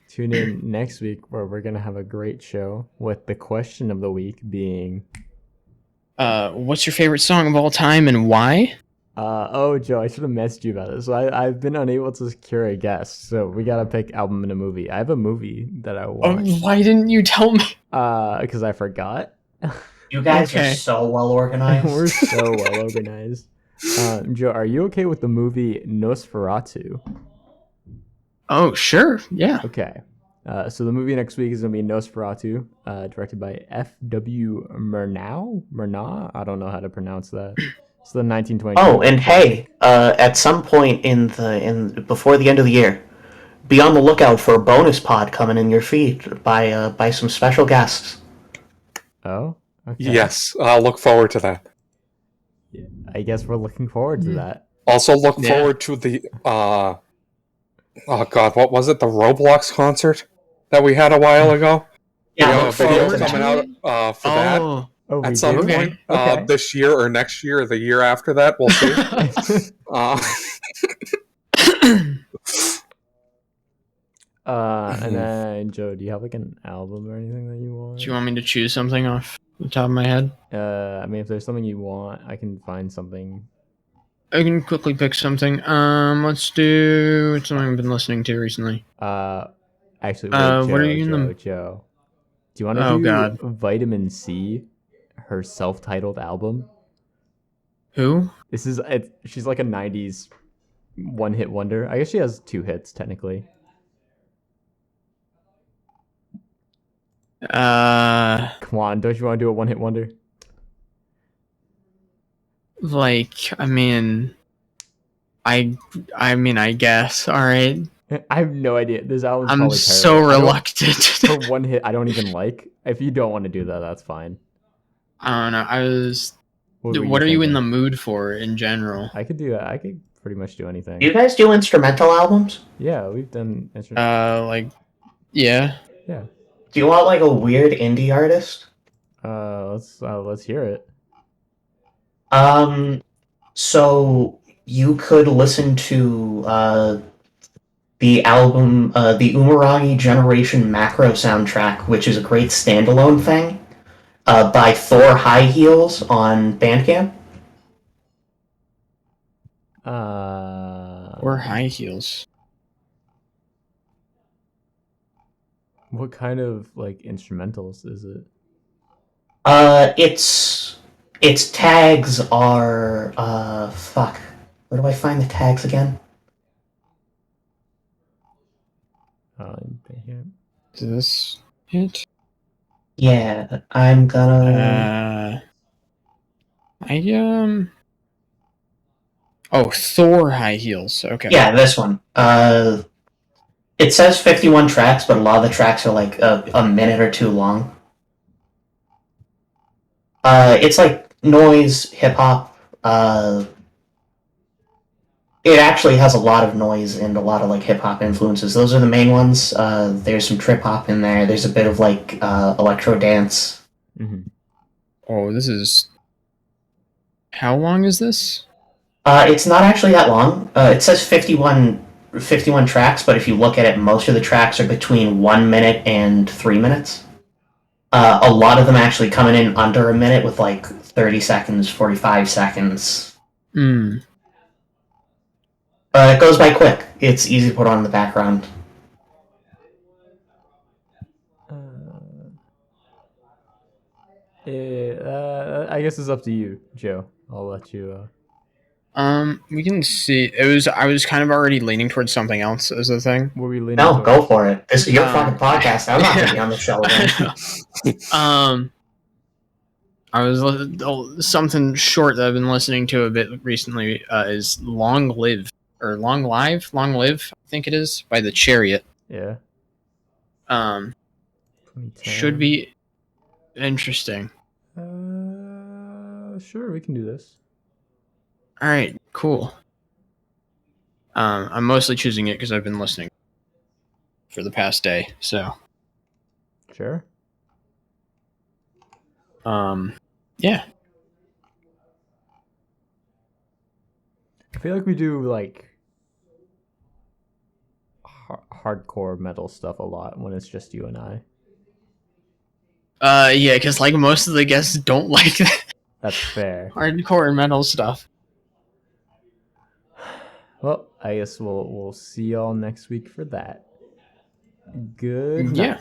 Tune in next week where we're gonna have a great show with the question of the week being, what's your favorite song of all time and why? Joe, I should have messaged you about this. So I've been unable to secure a guest, so we gotta pick album and a movie. I have a movie that I watched. Why didn't you tell me? Because I forgot. You guys are so well organized. We're so well organized. Joe, are you okay with the movie Nosferatu? Oh, sure. Yeah. Okay. So the movie next week is going to be Nosferatu, directed by F.W. Murnau? I don't know how to pronounce that. It's the 1920. Oh, and hey, at some point before the end of the year, be on the lookout for a bonus pod coming in your feed by some special guests. Oh? Okay. Yes, I'll look forward to that. Yeah, I guess we're looking forward to that. Also look forward to the oh god, what was it? The Roblox concert that we had a while ago? Yeah, we have a look video forward to coming out for that. At some point, Okay. this year or next year or the year after that, we'll see. And then, Joe, do you have like an album or anything that you want? Do you want me to choose something off the top of my head? I mean, if there's something you want, I can find something. I can quickly pick something. Let's do something I've been listening to recently. Actually, wait, Joe, what are you Joe? Do you want to do Vitamin C, her self-titled album? Who? She's like a 90s one-hit wonder. I guess she has 2 hits, technically. Come on, don't you want to do a one-hit wonder? I guess. All right. I have no idea. This album's I'm probably so reluctant. For one hit, I don't even like. If you don't want to do that, that's fine. I don't know. What are you in the mood for in general? I could do that. I could pretty much do anything. Do you guys do instrumental albums? Yeah, we've done instrumental. Yeah. Yeah. Do you want like a weird indie artist? Let's hear it. So you could listen to the album, the Umaragi Generation Macro soundtrack, which is a great standalone thing, by Thor High Heels on Bandcamp. Or High Heels. What kind of like instrumentals is it? Its tags are fuck. Where do I find the tags again? Is this it? Yeah, I'm gonna. Oh, Thor High Heels. Okay. Yeah, this one. It says 51 tracks, but a lot of the tracks are like a minute or 2 long. It's like noise, hip hop. It actually has a lot of noise and a lot of like hip hop influences. Those are the main ones. There's some trip hop in there. There's a bit of like electro dance. Mm-hmm. Oh, this is. How long is this? It's not actually that long. It says 51 tracks, but if you look at it, most of the tracks are between 1 minute and 3 minutes. A lot of them actually coming in under a minute with like 30 seconds, 45 seconds. Hmm. It goes by quick. It's easy to put on in the background. I guess it's up to you, Joe. I'll let you. We can see. I was kind of already leaning towards something else as a thing. Were we leaning? No, towards? go for it. This is your fucking podcast. I'm not gonna be on the show again. I was something short that I've been listening to a bit recently. Is Long Live or Long Live? Long Live, I think it is, by the Chariot. Yeah. Should be interesting. Sure, we can do this. All right, cool. I'm mostly choosing it because I've been listening for the past day. So. Sure. Yeah. I feel like we do like hardcore metal stuff a lot when it's just you and I. Yeah, because like most of the guests don't like that. That's fair. Hardcore metal stuff. Well, I guess we'll see y'all next week for that. Good night. Yeah.